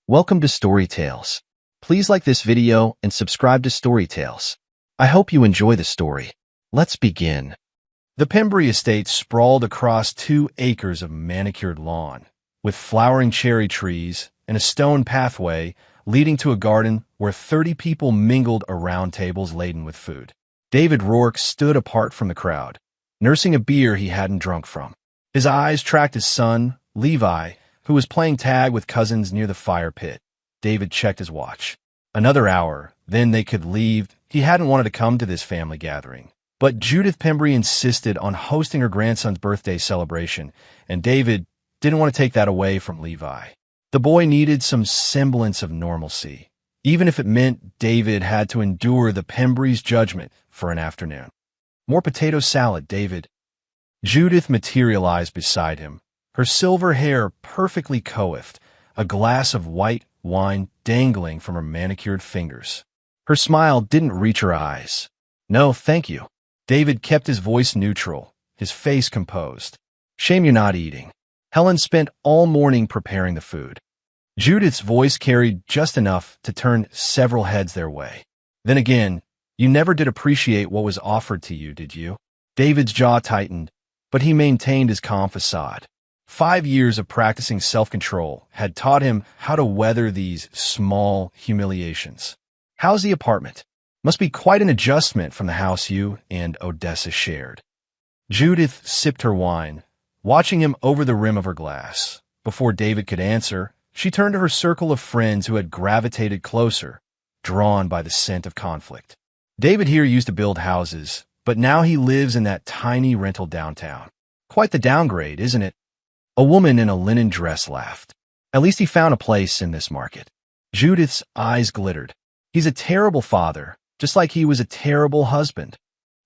Welcome to Story Tales. Please like this video and subscribe to Story Tales. I hope you enjoy the story. Let's begin. The Pembrey estate sprawled across 2 acres of manicured lawn, with flowering cherry trees and a stone pathway leading to a garden where 30 people mingled around tables laden with food. David Rourke stood apart from the crowd, nursing a beer he hadn't drunk from. His eyes tracked his son, Levi, who was playing tag with cousins near the fire pit. David checked his watch. Another hour, then they could leave. He hadn't wanted to come to this family gathering. But Judith Pembrey insisted on hosting her grandson's birthday celebration, and David didn't want to take that away from Levi. The boy needed some semblance of normalcy, even if it meant David had to endure the Pembrey's judgment for an afternoon. More potato salad, David. Judith materialized beside him, her silver hair perfectly coiffed, a glass of white wine dangling from her manicured fingers. Her smile didn't reach her eyes. No, thank you. David kept his voice neutral, his face composed. Shame you're not eating. Helen spent all morning preparing the food. Judith's voice carried just enough to turn several heads their way. Then again, you never did appreciate what was offered to you, did you? David's jaw tightened, but he maintained his calm facade. 5 years of practicing self-control had taught him how to weather these small humiliations. How's the apartment? Must be quite an adjustment from the house you and Odessa shared. Judith sipped her wine, watching him over the rim of her glass. Before David could answer, she turned to her circle of friends who had gravitated closer, drawn by the scent of conflict. David here used to build houses, but now he lives in that tiny rental downtown. Quite the downgrade, isn't it? A woman in a linen dress laughed. At least he found a place in this market. Judith's eyes glittered. He's a terrible father, just like he was a terrible husband.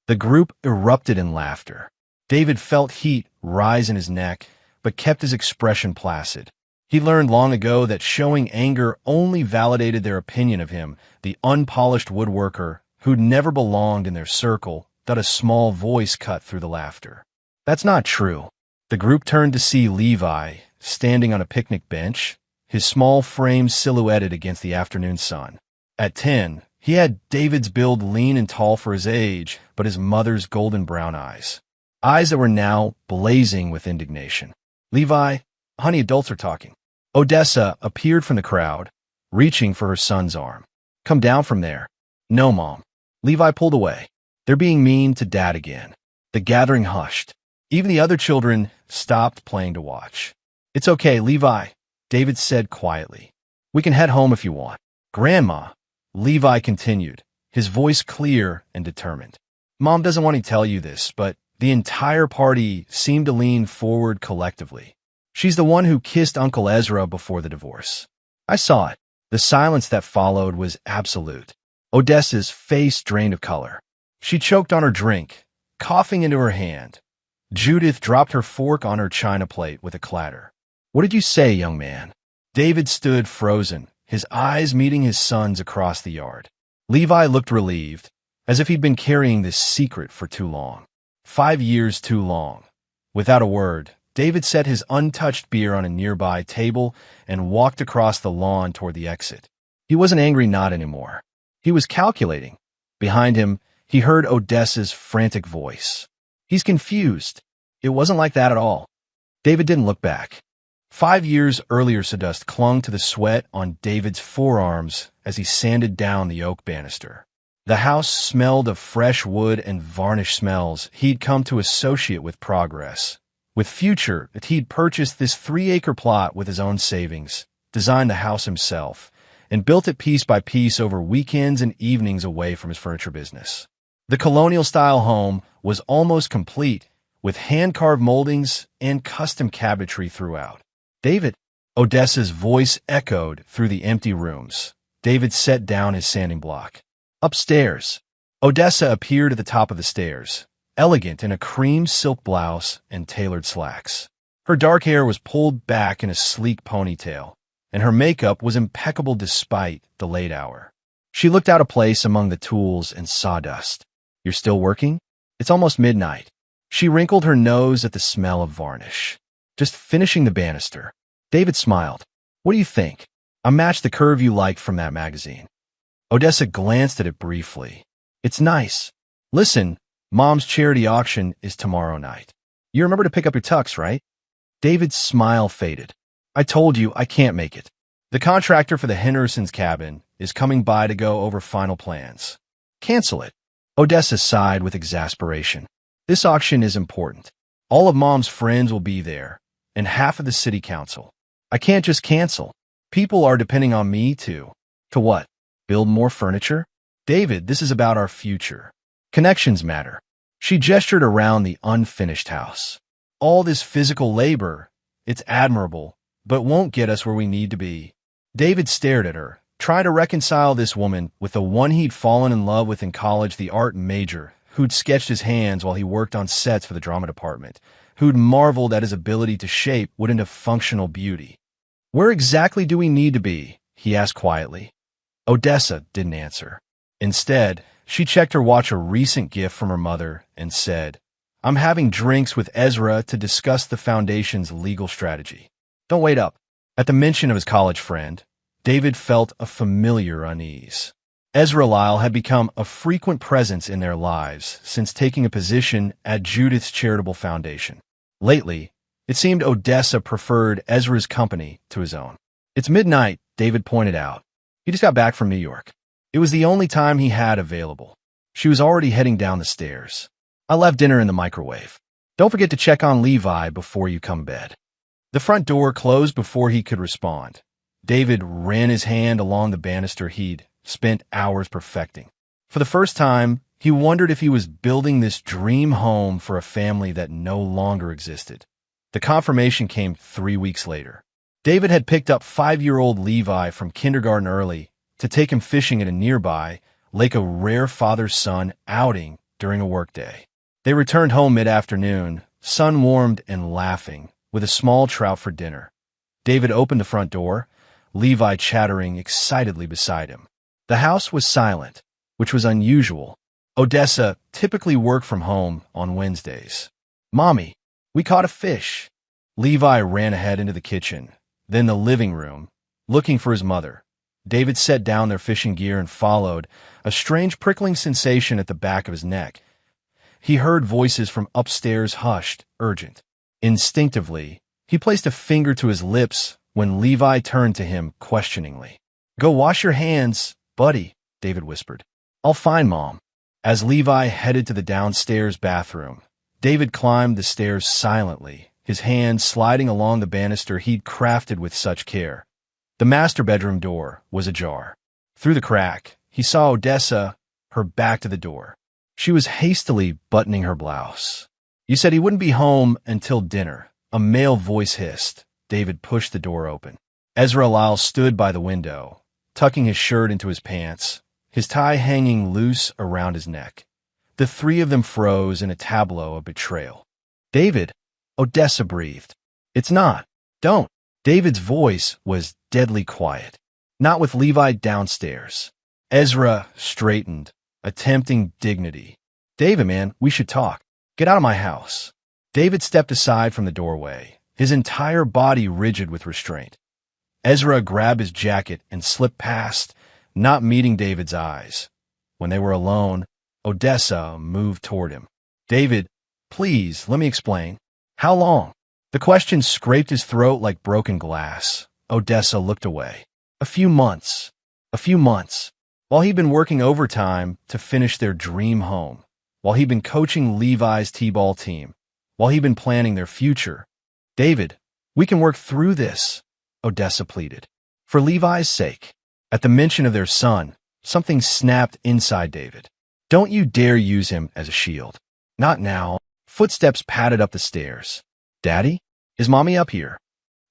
The group erupted in laughter. David felt heat rise in his neck, but kept his expression placid. He learned long ago that showing anger only validated their opinion of him, the unpolished woodworker who'd never belonged in their circle, that a small voice cut through the laughter. That's not true. The group turned to see Levi, standing on a picnic bench, his small frame silhouetted against the afternoon sun. At 10, he had David's build lean and tall for his age, but his mother's golden brown eyes. Eyes that were now blazing with indignation. Levi, honey, adults are talking. Odessa appeared from the crowd, reaching for her son's arm. Come down from there. No, Mom. Levi pulled away. They're being mean to Dad again. The gathering hushed. Even the other children stopped playing to watch. It's okay, Levi, David said quietly. We can head home if you want. Grandma, Levi continued, his voice clear and determined. Mom doesn't want to tell you this, but the entire party seemed to lean forward collectively. She's the one who kissed Uncle Ezra before the divorce. I saw it. The silence that followed was absolute. Odessa's face drained of color. She choked on her drink, coughing into her hand. Judith dropped her fork on her china plate with a clatter. What did you say, young man? David stood frozen, his eyes meeting his son's across the yard. Levi looked relieved, as if he'd been carrying this secret for too long. 5 years too long. Without a word, David set his untouched beer on a nearby table and walked across the lawn toward the exit. He wasn't angry not anymore. He was calculating. Behind him, he heard Odessa's frantic voice. He's confused. It wasn't like that at all. David didn't look back. 5 years earlier, sawdust clung to the sweat on David's forearms as he sanded down the oak banister. The house smelled of fresh wood and varnish smells he'd come to associate with progress, with future that he'd purchased this 3-acre plot with his own savings, designed the house himself, and built it piece by piece over weekends and evenings away from his furniture business. The colonial-style home was almost complete, with hand-carved moldings and custom cabinetry throughout. David, Odessa's voice echoed through the empty rooms. David set down his sanding block. Upstairs, Odessa appeared at the top of the stairs, elegant in a cream silk blouse and tailored slacks. Her dark hair was pulled back in a sleek ponytail, and her makeup was impeccable despite the late hour. She looked out of place among the tools and sawdust. You're still working? It's almost midnight. She wrinkled her nose at the smell of varnish. Just finishing the banister. David smiled. What do you think? I matched the curve you liked from that magazine. Odessa glanced at it briefly. It's nice. Listen, Mom's charity auction is tomorrow night. You remember to pick up your tux, right? David's smile faded. I told you I can't make it. The contractor for the Henderson's cabin is coming by to go over final plans. Cancel it. Odessa sighed with exasperation. This auction is important. All of Mom's friends will be there, and half of the city council. I can't just cancel. People are depending on me to what? Build more furniture? David, this is about our future. Connections matter. She gestured around the unfinished house. All this physical labor, it's admirable, but won't get us where we need to be. David stared at her, trying to reconcile this woman with the one he'd fallen in love with in college, the art major, who'd sketched his hands while he worked on sets for the drama department, who'd marveled at his ability to shape wood into functional beauty. Where exactly do we need to be? He asked quietly. Odessa didn't answer. Instead, she checked her watch, a recent gift from her mother, and said, I'm having drinks with Ezra to discuss the foundation's legal strategy. Don't wait up. At the mention of his college friend, David felt a familiar unease. Ezra Lyle had become a frequent presence in their lives since taking a position at Judith's charitable foundation. Lately, it seemed Odessa preferred Ezra's company to his own. It's midnight, David pointed out. He just got back from New York. It was the only time he had available. She was already heading down the stairs. I left dinner in the microwave. Don't forget to check on Levi before you come to bed. The front door closed before he could respond. David ran his hand along the banister he'd spent hours perfecting. For the first time, he wondered if he was building this dream home for a family that no longer existed. The confirmation came 3 weeks later. David had picked up 5-year-old Levi from kindergarten early to take him fishing at a nearby lake, a rare father-son outing during a workday. They returned home mid-afternoon, sun-warmed and laughing, with a small trout for dinner. David opened the front door, Levi chattering excitedly beside him. The house was silent, which was unusual. Odessa typically worked from home on Wednesdays. Mommy, we caught a fish. Levi ran ahead into the kitchen, then the living room, looking for his mother. David set down their fishing gear and followed, a strange prickling sensation at the back of his neck. He heard voices from upstairs, hushed, urgent. Instinctively, he placed a finger to his lips when Levi turned to him questioningly. Go wash your hands, buddy, David whispered. I'll find Mom. As Levi headed to the downstairs bathroom, David climbed the stairs silently, his hand sliding along the banister he'd crafted with such care. The master bedroom door was ajar. Through the crack, he saw Odessa, her back to the door. She was hastily buttoning her blouse. You said he wouldn't be home until dinner, a male voice hissed. David pushed the door open. Ezra Lyle stood by the window, tucking his shirt into his pants, his tie hanging loose around his neck. The three of them froze in a tableau of betrayal. David, Odessa breathed. It's not. Don't. David's voice was deadly quiet. Not with Levi downstairs. Ezra straightened, attempting dignity. David, man, we should talk. Get out of my house. David stepped aside from the doorway, his entire body rigid with restraint. Ezra grabbed his jacket and slipped past, not meeting David's eyes. When they were alone, Odessa moved toward him. David, please, let me explain. How long? The question scraped his throat like broken glass. Odessa looked away. A few months. A few months. While he'd been working overtime to finish their dream home. While he'd been coaching Levi's t-ball team. While he'd been planning their future. David, we can work through this, Odessa pleaded. For Levi's sake. At the mention of their son, something snapped inside David. Don't you dare use him as a shield. Not now. Footsteps padded up the stairs. Daddy? Is Mommy up here?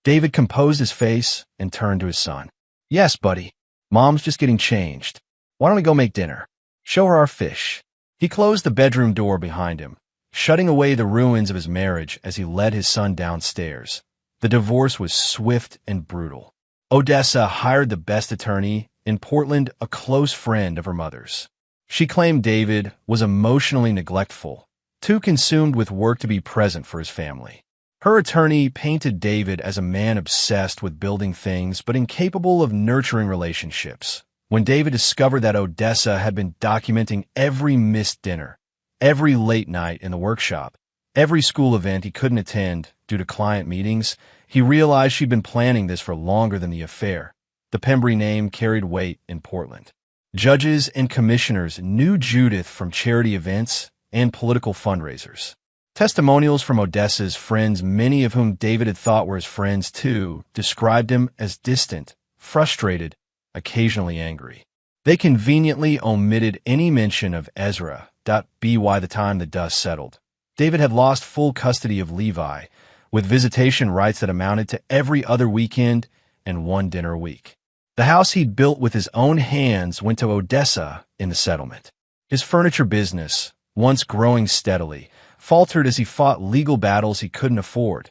David composed his face and turned to his son. Yes, buddy. Mom's just getting changed. Why don't we go make dinner? Show her our fish. He closed the bedroom door behind him, shutting away the ruins of his marriage as he led his son downstairs. The divorce was swift and brutal. Odessa hired the best attorney in Portland, a close friend of her mother's. She claimed David was emotionally neglectful, too consumed with work to be present for his family. Her attorney painted David as a man obsessed with building things but incapable of nurturing relationships. When David discovered that Odessa had been documenting every missed dinner, every late night in the workshop, every school event he couldn't attend due to client meetings, he realized she'd been planning this for longer than the affair. The Pembry name carried weight in Portland. Judges and commissioners knew Judith from charity events and political fundraisers. Testimonials from Odessa's friends, many of whom David had thought were his friends too, described him as distant, frustrated, occasionally angry. They conveniently omitted any mention of Ezra. By the time the dust settled, David had lost full custody of Levi, with visitation rights that amounted to every other weekend and one dinner a week. The house he'd built with his own hands went to Odessa in the settlement. His furniture business, once growing steadily, faltered as he fought legal battles he couldn't afford.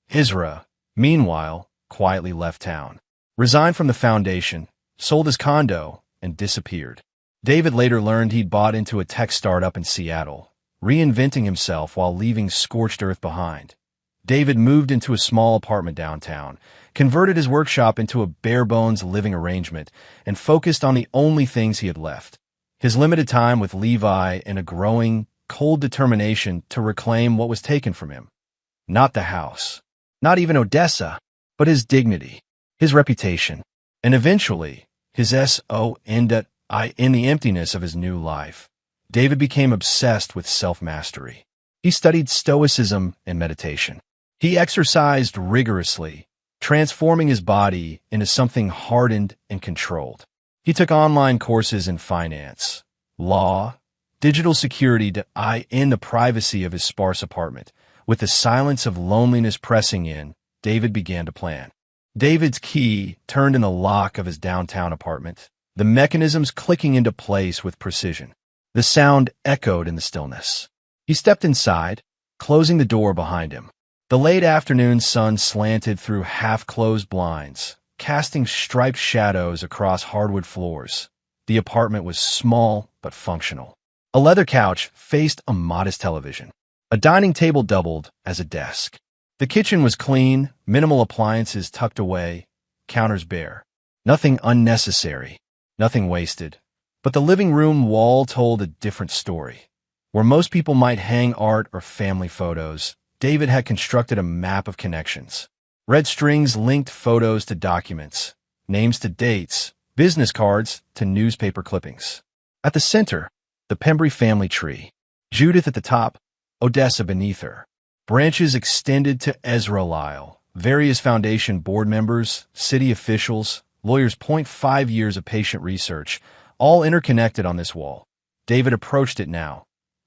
Ezra, meanwhile, quietly left town, resigned from the foundation, sold his condo, and disappeared. David later learned he'd bought into a tech startup in Seattle, reinventing himself while leaving scorched earth behind. David moved into a small apartment downtown, converted his workshop into a bare-bones living arrangement, and focused on the only things he had left: his limited time with Levi and a growing, cold determination to reclaim what was taken from him. Not the house, not even Odessa, but his dignity, his reputation, and eventually his soul. In the emptiness of his new life, David became obsessed with self-mastery. He studied stoicism and meditation. He exercised rigorously, transforming his body into something hardened and controlled. He took online courses in finance, law, digital security in the privacy of his sparse apartment. With the silence of loneliness pressing in, David began to plan. David's key turned in the lock of his downtown apartment, the mechanisms clicking into place with precision. The sound echoed in the stillness. He stepped inside, closing the door behind him. The late afternoon sun slanted through half-closed blinds, casting striped shadows across hardwood floors. The apartment was small but functional. A leather couch faced a modest television. A dining table doubled as a desk. The kitchen was clean, minimal appliances tucked away, counters bare. Nothing unnecessary, nothing wasted. But the living room wall told a different story. Where most people might hang art or family photos, David had constructed a map of connections. Red strings linked photos to documents, names to dates, business cards to newspaper clippings. At the center, the Pembry family tree. Judith at the top, Odessa beneath her. Branches extended to Ezra Lyle. Various foundation board members, city officials, lawyers. 5 years of patient research, all interconnected on this wall. David approached it now,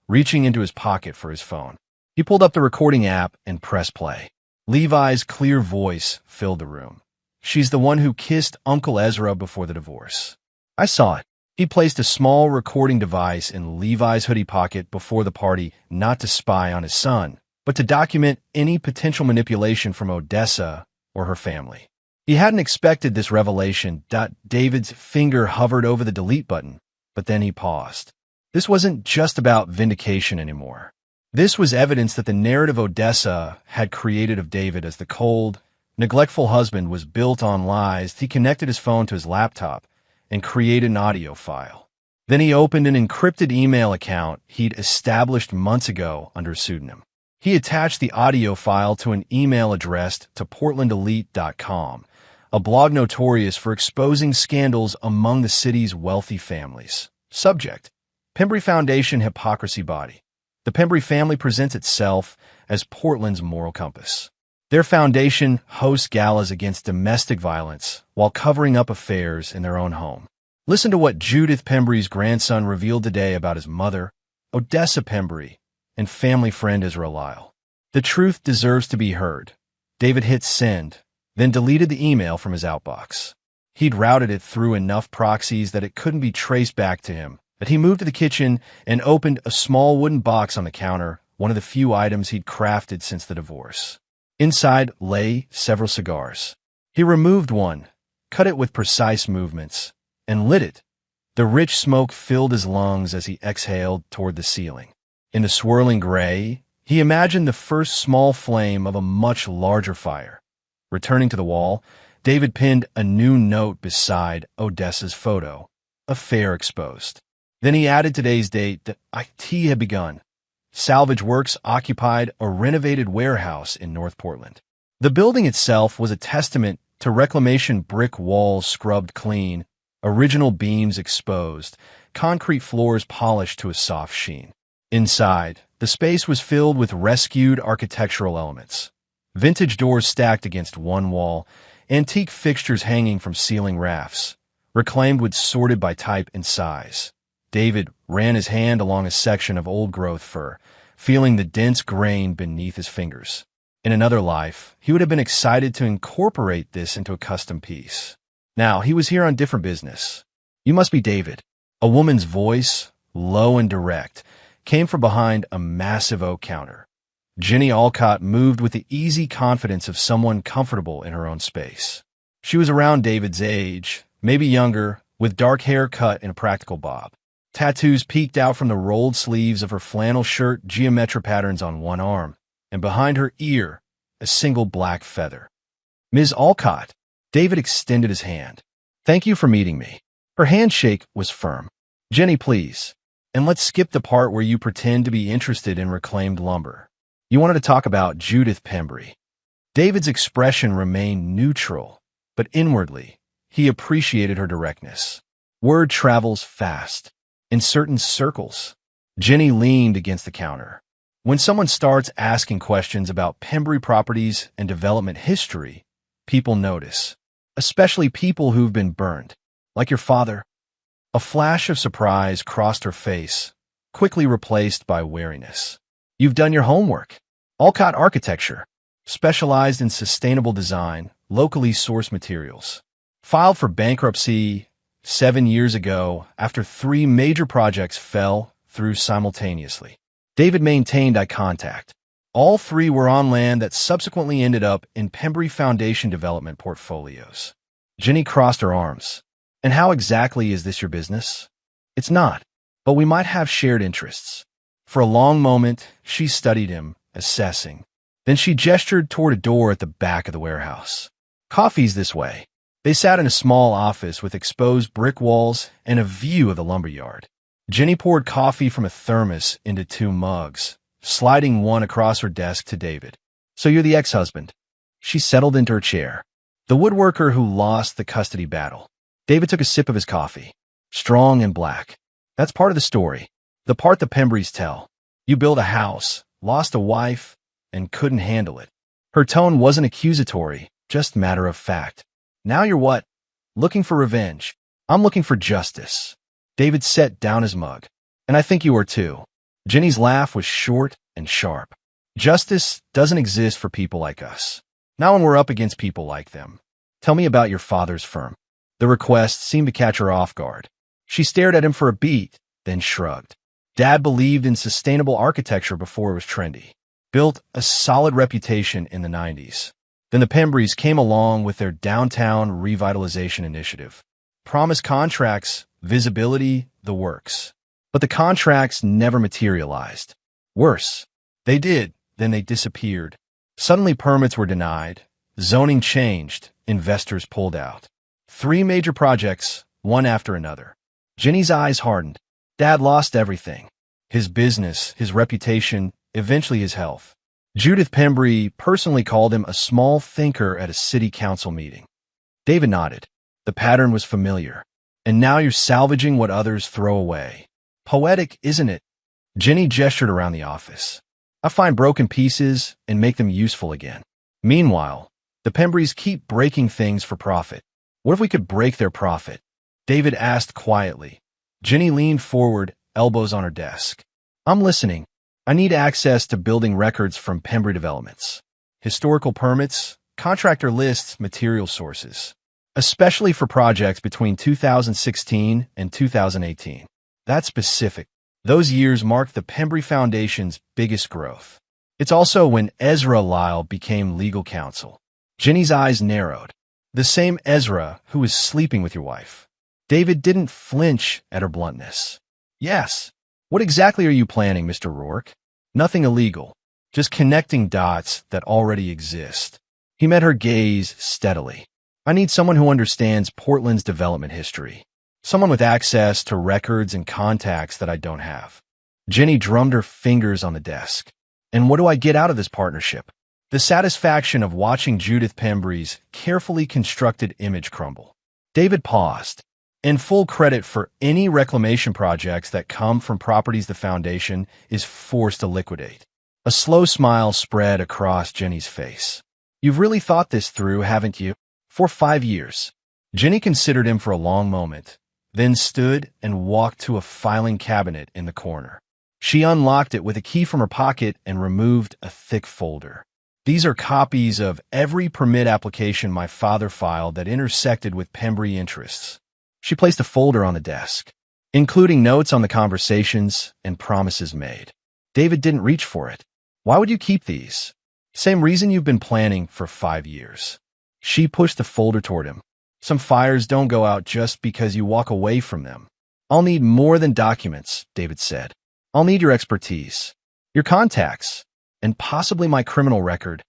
reaching into his pocket for his phone. He pulled up the recording app and pressed play. Levi's clear voice filled the room. "She's the one who kissed Uncle Ezra before the divorce. I saw it." He placed a small recording device in Levi's hoodie pocket before the party, not to spy on his son, but to document any potential manipulation from Odessa or her family. He hadn't expected this revelation. David's finger hovered over the delete button, but then he paused. This wasn't just about vindication anymore. This was evidence that the narrative Odessa had created of David as the cold, neglectful husband was built on lies. He connected his phone to his laptop and created an audio file. Then he opened an encrypted email account he'd established months ago under a pseudonym. He attached the audio file to an email addressed to portlandelite.com, a blog notorious for exposing scandals among the city's wealthy families. Subject: Pembry Foundation Hypocrisy Body. The Pembry family presents itself as Portland's moral compass. Their foundation hosts galas against domestic violence while covering up affairs in their own home. Listen to what Judith Pembry's grandson revealed today about his mother, Odessa Pembry, and family friend Ezra Lyle. The truth deserves to be heard. David hit send, then deleted the email from his outbox. He'd routed it through enough proxies that it couldn't be traced back to him. But he moved to the kitchen and opened a small wooden box on the counter, one of the few items he'd crafted since the divorce. Inside lay several cigars. He removed one, cut it with precise movements, and lit it. The rich smoke filled his lungs as he exhaled toward the ceiling. In the swirling gray, He imagined the first small flame of a much larger fire. Returning to the wall, David pinned a new note beside Odessa's photo, affair exposed. Then he added today's date that IT had begun. Salvage works occupied a renovated warehouse in North Portland. The building itself was a testament to reclamation, brick walls scrubbed clean, original beams exposed, concrete floors polished to a soft sheen. Inside, the space was filled with rescued architectural elements. Vintage doors stacked against one wall, antique fixtures hanging from ceiling rafts, reclaimed wood sorted by type and size. David ran his hand along a section of old-growth fur, feeling the dense grain beneath his fingers. In another life, he would have been excited to incorporate this into a custom piece. Now, he was here on different business. "You must be David." A woman's voice, low and direct, came from behind a massive oak counter. Jenny Alcott moved with the easy confidence of someone comfortable in her own space. She was around David's age, maybe younger, with dark hair cut in a practical bob. Tattoos peeked out from the rolled sleeves of her flannel shirt, geometric patterns on one arm, and behind her ear, a single black feather. "Ms. Alcott," David extended his hand. "Thank you for meeting me." Her handshake was firm. "Jenny, please. And let's skip the part where you pretend to be interested in reclaimed lumber. You wanted to talk about Judith Pembry." David's expression remained neutral, but inwardly, he appreciated her directness. Word travels fast. In certain circles, Jenny leaned against the counter. When someone starts asking questions about Pembry properties and development history, people notice, especially people who've been burned, like your father. A flash of surprise crossed her face, quickly replaced by wariness. "You've done your homework. Alcott Architecture, specialized in sustainable design, locally sourced materials. Filed for bankruptcy 7 years ago after 3 major projects fell through simultaneously." David maintained eye contact. All 3 were on land that subsequently ended up in Pembry Foundation development portfolios. Jenny crossed her arms. "And how exactly is this your business?" "It's not, but we might have shared interests." For a long moment, she studied him, assessing. Then she gestured toward a door at the back of the warehouse. "Coffee's this way." They sat in a small office with exposed brick walls and a view of the lumberyard. Jenny poured coffee from a thermos into 2 mugs, sliding one across her desk to David. "So you're the ex-husband." She settled into her chair. "The woodworker who lost the custody battle." David took a sip of his coffee. "Strong and black. That's part of the story. The part the Pembrys tell. You built a house, lost a wife, and couldn't handle it." Her tone wasn't accusatory, just matter of fact. "Now you're what? Looking for revenge." "I'm looking for justice." David set down his mug. "And I think you are too." Jenny's laugh was short and sharp. "Justice doesn't exist for people like us. Not when we're up against people like them. Tell me about your father's firm." The request seemed to catch her off guard. She stared at him for a beat, then shrugged. "Dad believed in sustainable architecture before it was trendy. Built a solid reputation in the 90s. Then the Pembrys came along with their downtown revitalization initiative. Promised contracts, visibility, the works. But the contracts never materialized. Worse, they did, then they disappeared. Suddenly permits were denied, zoning changed, investors pulled out. 3 major projects, one after another. Jenny's eyes hardened. Dad lost everything. His business, his reputation, eventually his health. Judith Pembry personally called him a small thinker at a city council meeting. David nodded. The pattern was familiar. "And now you're salvaging what others throw away. Poetic, isn't it?" Jenny gestured around the office. "I find broken pieces and make them useful again." Meanwhile, the Pembrys keep breaking things for profit. "What if we could break their profit?" David asked quietly. Jenny leaned forward, elbows on her desk. "I'm listening. I need access to building records from Pembry developments. Historical permits, contractor lists, material sources. Especially for projects between 2016 and 2018. That's specific. Those years marked the Pembry Foundation's biggest growth. It's also when Ezra Lyle became legal counsel." Jenny's eyes narrowed. "The same Ezra who was sleeping with your wife." David didn't flinch at her bluntness. "Yes. What exactly are you planning, Mr. Rourke?" "Nothing illegal. just connecting dots that already exist. He met her gaze steadily. I need someone who understands Portland's development history. Someone with access to records and contacts that I don't have. Jenny drummed her fingers on the desk. And what do I get out of this partnership? The satisfaction of watching Judith Pembry's carefully constructed image crumble. David paused. In full credit for any reclamation projects that come from properties the foundation is forced to liquidate. A slow smile spread across Jenny's face. You've really thought this through, haven't you? For 5 years. Jenny considered him for a long moment, then stood and walked to a filing cabinet in the corner. She unlocked it with a key from her pocket and removed a thick folder. These are copies of every permit application my father filed that intersected with Pembry interests. She placed a folder on the desk, including notes on the conversations and promises made. David didn't reach for it. Why would you keep these? Same reason you've been planning for 5 years. She pushed the folder toward him. Some fires don't go out just because you walk away from them. I'll need more than documents, David said. I'll need your expertise, your contacts, and possibly my criminal record.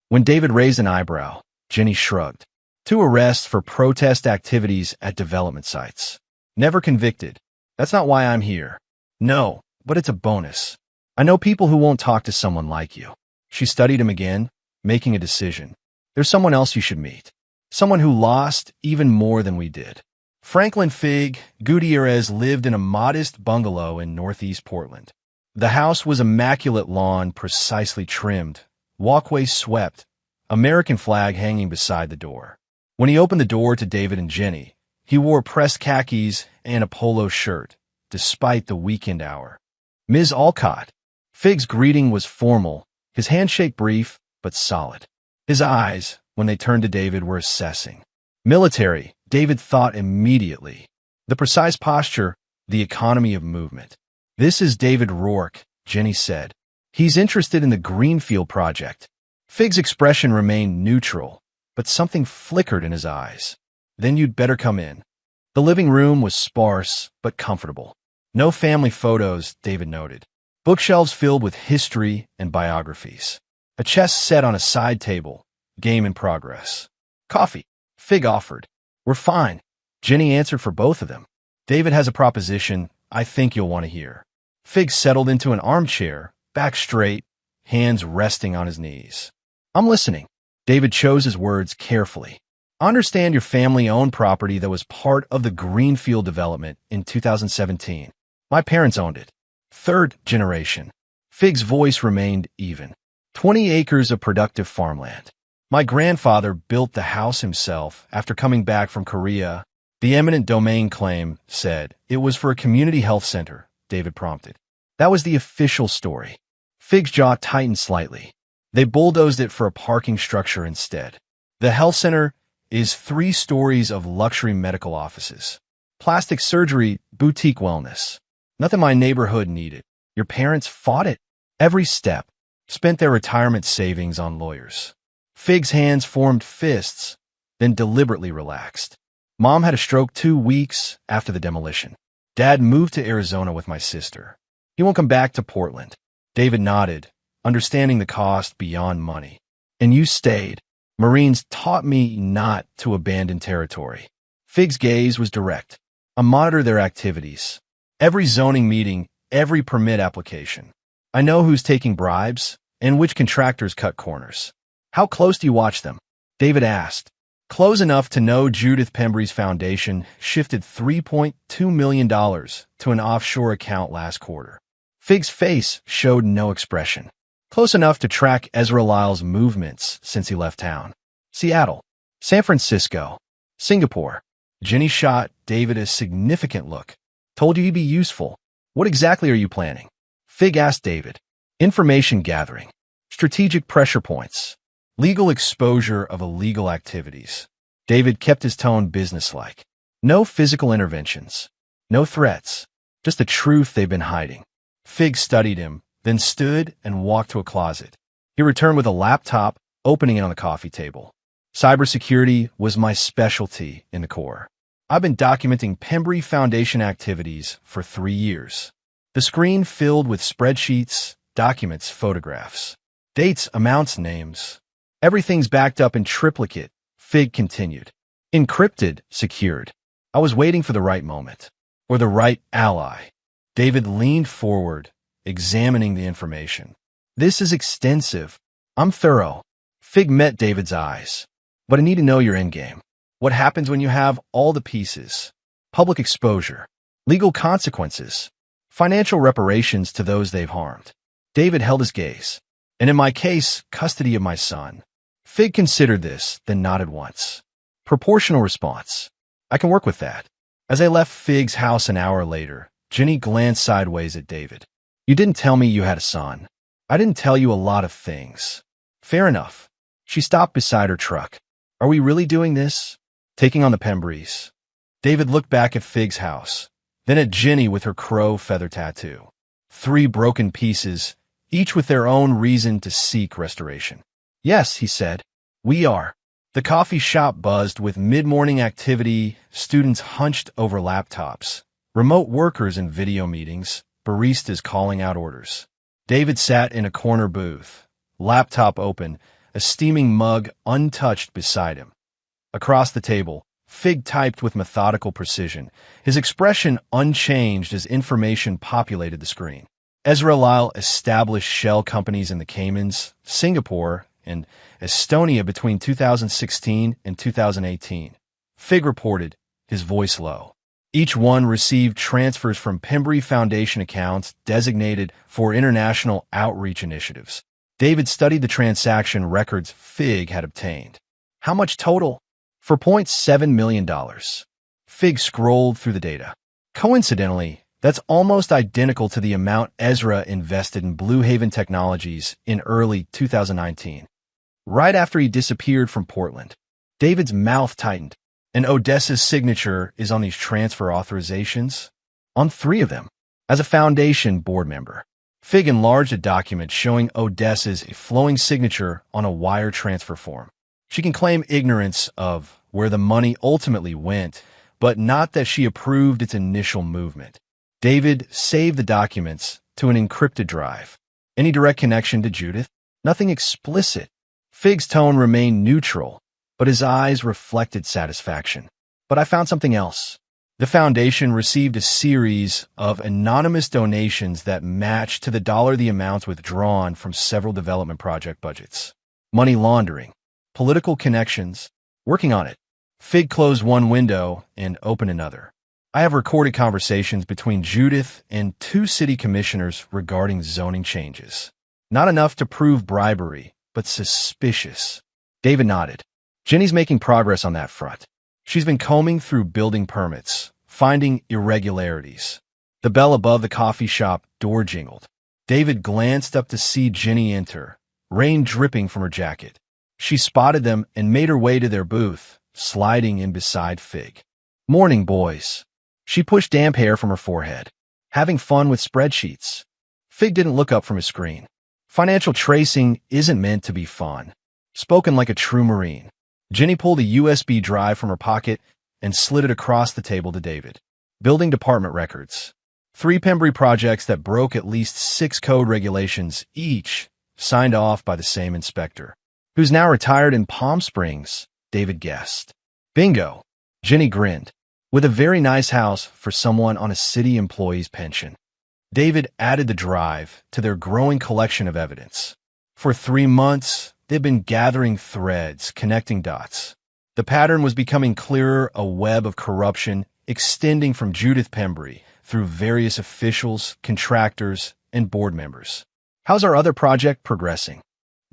When David raised an eyebrow, Jenny shrugged. 2 arrests for protest activities at development sites. Never convicted. That's not why I'm here. No, but it's a bonus. I know people who won't talk to someone like you. She studied him again, making a decision. There's someone else you should meet. Someone who lost even more than we did. Franklin Fig Gutierrez lived in a modest bungalow in northeast Portland. The house was immaculate lawn precisely trimmed, walkway swept, American flag hanging beside the door. When he opened the door to David and Jenny, he wore pressed khakis and a polo shirt, despite the weekend hour. Ms. Alcott. Fig's greeting was formal, his handshake brief but solid. His eyes, when they turned to David, were assessing. Military, David thought immediately. The precise posture, the economy of movement. This is David Rourke, Jenny said. He's interested in the Greenfield project. Fig's expression remained neutral, but something flickered in his eyes. Then you'd better come in. The living room was sparse but comfortable. No family photos, David noted. Bookshelves filled with history and biographies. A chest set on a side table, game in progress. Coffee, Fig offered. We're fine. Jenny answered for both of them. David has a proposition I think you'll want to hear. Fig settled into an armchair, back straight, hands resting on his knees. I'm listening. David chose his words carefully. I understand your family owned property that was part of the Greenfield development in 2017. My parents owned it. 3rd generation. Fig's voice remained even. 20 acres of productive farmland. My grandfather built the house himself after coming back from Korea. The eminent domain claim said it was for a community health center, David prompted. That was the official story. Fig's jaw tightened slightly. They bulldozed it for a parking structure instead. The health center is 3 stories of luxury medical offices. Plastic surgery, boutique wellness. Nothing my neighborhood needed. Your parents fought it. Every step. Spent their retirement savings on lawyers. Fig's hands formed fists, then deliberately relaxed. Mom had a stroke 2 weeks after the demolition. Dad moved to Arizona with my sister. He won't come back to Portland. David nodded, understanding the cost beyond money. And you stayed. Marines taught me not to abandon territory. Fig's gaze was direct. I monitor their activities. Every zoning meeting, every permit application. I know who's taking bribes and which contractors cut corners. How close do you watch them? David asked. Close enough to know Judith Pembry's foundation shifted $3.2 million to an offshore account last quarter. Fig's face showed no expression. Close enough to track Ezra Lyle's movements since he left town. Seattle, San Francisco, Singapore. Jenny shot David a significant look. Told you he'd be useful. What exactly are you planning? Fig asked David. Information gathering. Strategic pressure points. Legal exposure of illegal activities. David kept his tone businesslike. No physical interventions. No threats. Just the truth they've been hiding. Fig studied him, then stood and walked to a closet. He returned with a laptop, opening it on the coffee table. Cybersecurity was my specialty in the Corps. I've been documenting Pembry Foundation activities for 3 years. The screen filled with spreadsheets, documents, photographs, dates, amounts, names. Everything's backed up in triplicate, Fig continued. Encrypted, secured. I was waiting for the right moment. Or the right ally. David leaned forward, examining the information. This is extensive. I'm thorough. Fig met David's eyes. But I need to know your endgame. What happens when you have all the pieces? Public exposure. Legal consequences. Financial reparations to those they've harmed. David held his gaze. And in my case, custody of my son. Fig considered this, then nodded once. Proportional response. I can work with that. As I left Fig's house an hour later, Jenny glanced sideways at David. You didn't tell me you had a son. I didn't tell you a lot of things. Fair enough. She stopped beside her truck. Are we really doing this? Taking on the Pembrys. David looked back at Fig's house, then at Jenny with her crow feather tattoo. 3 broken pieces, each with their own reason to seek restoration. Yes, he said. We are. The coffee shop buzzed with mid-morning activity, students hunched over laptops, remote workers in video meetings, baristas calling out orders. David sat in a corner booth, laptop open, a steaming mug untouched beside him. Across the table, Fig typed with methodical precision, his expression unchanged as information populated the screen. Ezra Lyle established shell companies in the Caymans, Singapore, and Estonia between 2016 and 2018. Fig reported, his voice low. Each one received transfers from Pembry Foundation accounts designated for international outreach initiatives. David studied the transaction records Fig had obtained. How much total? For $0.7 million. Fig scrolled through the data. Coincidentally, that's almost identical to the amount Ezra invested in Blue Haven Technologies in early 2019. Right after he disappeared from Portland, David's mouth tightened. And Odessa's signature is on these transfer authorizations? On 3 of them. As a foundation board member, Fig enlarged a document showing Odessa's flowing signature on a wire transfer form. She can claim ignorance of where the money ultimately went, but not that she approved its initial movement. David saved the documents to an encrypted drive. Any direct connection to Judith? Nothing explicit. Fig's tone remained neutral, but his eyes reflected satisfaction. But I found something else. The foundation received a series of anonymous donations that matched to the amounts withdrawn from several development project budgets. Money laundering. Political connections. Working on it. Fig closed one window and opened another. I have recorded conversations between Judith and 2 city commissioners regarding zoning changes. Not enough to prove bribery, but suspicious. David nodded. Jenny's making progress on that front. She's been combing through building permits, finding irregularities. The bell above the coffee shop door jingled. David glanced up to see Jenny enter, rain dripping from her jacket. She spotted them and made her way to their booth, sliding in beside Fig. Morning, boys. She pushed damp hair from her forehead. Having fun with spreadsheets. Fig didn't look up from his screen. Financial tracing isn't meant to be fun. Spoken like a true Marine. Jenny pulled a USB drive from her pocket and slid it across the table to David. Building department records. 3 Pembry projects that broke at least 6 code regulations each, signed off by the same inspector. Who's now retired in Palm Springs, David guessed. Bingo. Jenny grinned. With a very nice house for someone on a city employee's pension. David added the drive to their growing collection of evidence. For 3 months, they'd been gathering threads, connecting dots. The pattern was becoming clearer, a web of corruption extending from Judith Pembry through various officials, contractors, and board members. How's our other project progressing?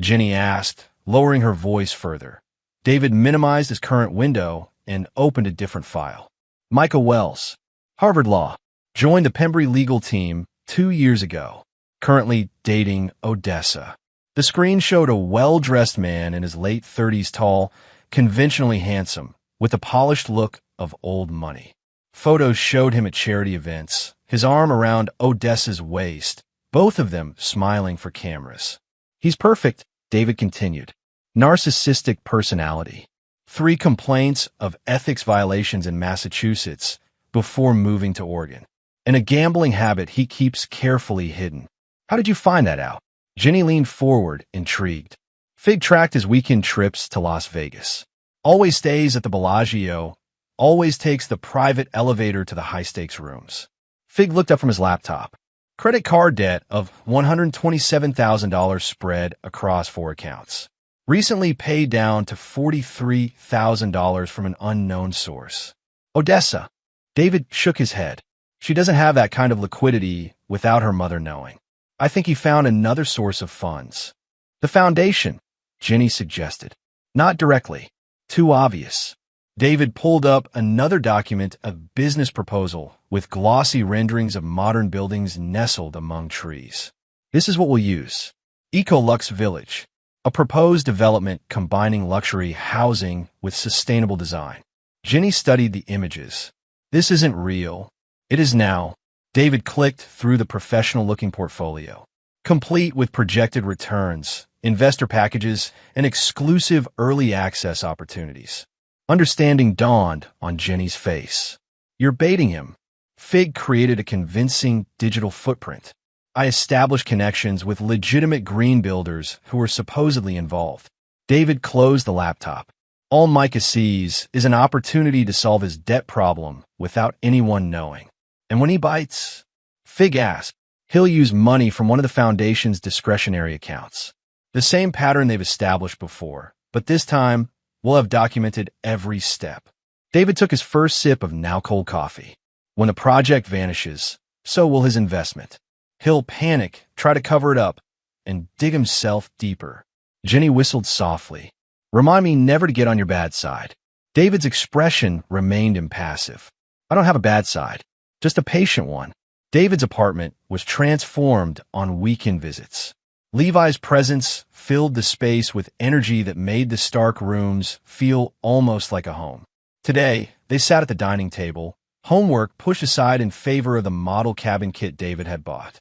Jenny asked, lowering her voice further. David minimized his current window and opened a different file. Micah Wells, Harvard Law, joined the Pembry legal team 2 years ago, currently dating Odessa. The screen showed a well-dressed man in his late 30s, tall, conventionally handsome, with a polished look of old money. Photos showed him at charity events, his arm around Odessa's waist, both of them smiling for cameras. He's perfect, David continued. Narcissistic personality. 3 complaints of ethics violations in Massachusetts before moving to Oregon. And a gambling habit he keeps carefully hidden. How did you find that out? Jenny leaned forward, intrigued. Fig tracked his weekend trips to Las Vegas. Always stays at the Bellagio, always takes the private elevator to the high-stakes rooms. Fig looked up from his laptop. Credit card debt of $127,000 spread across 4 accounts. Recently paid down to $43,000 from an unknown source. Odessa. David shook his head. She doesn't have that kind of liquidity without her mother knowing. I think he found another source of funds. The foundation, Jenny suggested. Not directly. Too obvious. David pulled up another document, a business proposal, with glossy renderings of modern buildings nestled among trees. This is what we'll use. Ecolux Village, a proposed development combining luxury housing with sustainable design. Jenny studied the images. This isn't real. It is now. David clicked through the professional-looking portfolio, complete with projected returns, investor packages, and exclusive early access opportunities. Understanding dawned on Jenny's face. You're baiting him. Fig created a convincing digital footprint. I established connections with legitimate green builders who were supposedly involved. David closed the laptop. All Micah sees is an opportunity to solve his debt problem without anyone knowing. And when he bites, Fig asked, he'll use money from one of the foundation's discretionary accounts. The same pattern they've established before, but this time, we'll have documented every step. David took his first sip of now-cold coffee. When the project vanishes, so will his investment. He'll panic, try to cover it up, and dig himself deeper. Jenny whistled softly. Remind me never to get on your bad side. David's expression remained impassive. I don't have a bad side, just a patient one. David's apartment was transformed on weekend visits. Levi's presence filled the space with energy that made the Stark rooms feel almost like a home. Today, they sat at the dining table, homework pushed aside in favor of the model cabin kit David had bought.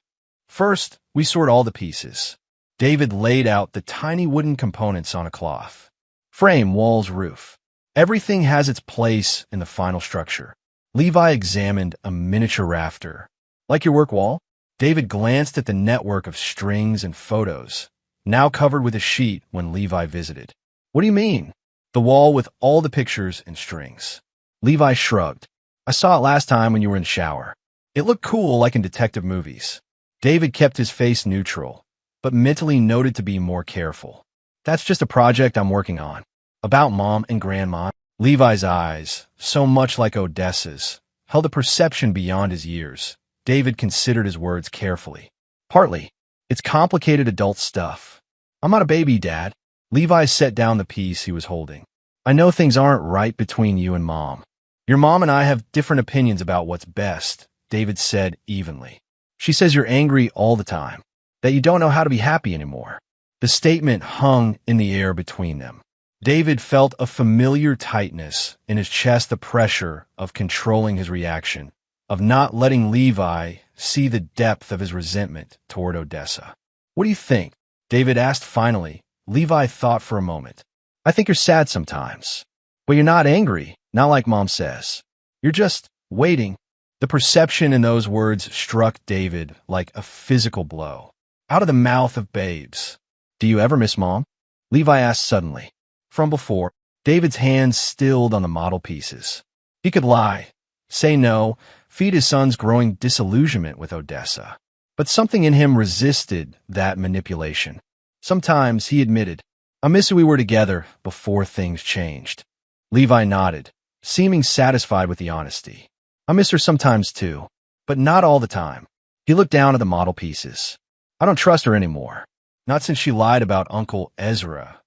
First, we sort all the pieces. David laid out the tiny wooden components on a cloth. Frame, walls, roof. Everything has its place in the final structure. Levi examined a miniature rafter. Like your work wall? David glanced at the network of strings and photos, now covered with a sheet when Levi visited. What do you mean? The wall with all the pictures and strings. Levi shrugged. I saw it last time when you were in the shower. It looked cool like in detective movies. David kept his face neutral, but mentally noted to be more careful. That's just a project I'm working on. About Mom and Grandma. Levi's eyes, so much like Odessa's, held a perception beyond his years. David considered his words carefully. Partly. It's complicated adult stuff. I'm not a baby, Dad. Levi set down the piece he was holding. I know things aren't right between you and Mom. Your mom and I have different opinions about what's best, David said evenly. She says you're angry all the time, that you don't know how to be happy anymore. The statement hung in the air between them. David felt a familiar tightness in his chest, the pressure of controlling his reaction, of not letting Levi see the depth of his resentment toward Odessa. What do you think? David asked finally. Levi thought for a moment. I think you're sad sometimes. But you're not angry, not like Mom says. You're just waiting. The perception in those words struck David like a physical blow. Out of the mouth of babes. Do you ever miss Mom? Levi asked suddenly. From before, David's hands stilled on the model pieces. He could lie, say no, feed his son's growing disillusionment with Odessa. But something in him resisted that manipulation. Sometimes, he admitted, I miss who we were together before things changed. Levi nodded, seeming satisfied with the honesty. I miss her sometimes too, but not all the time. He looked down at the model pieces. I don't trust her anymore. Not since she lied about Uncle Ezra.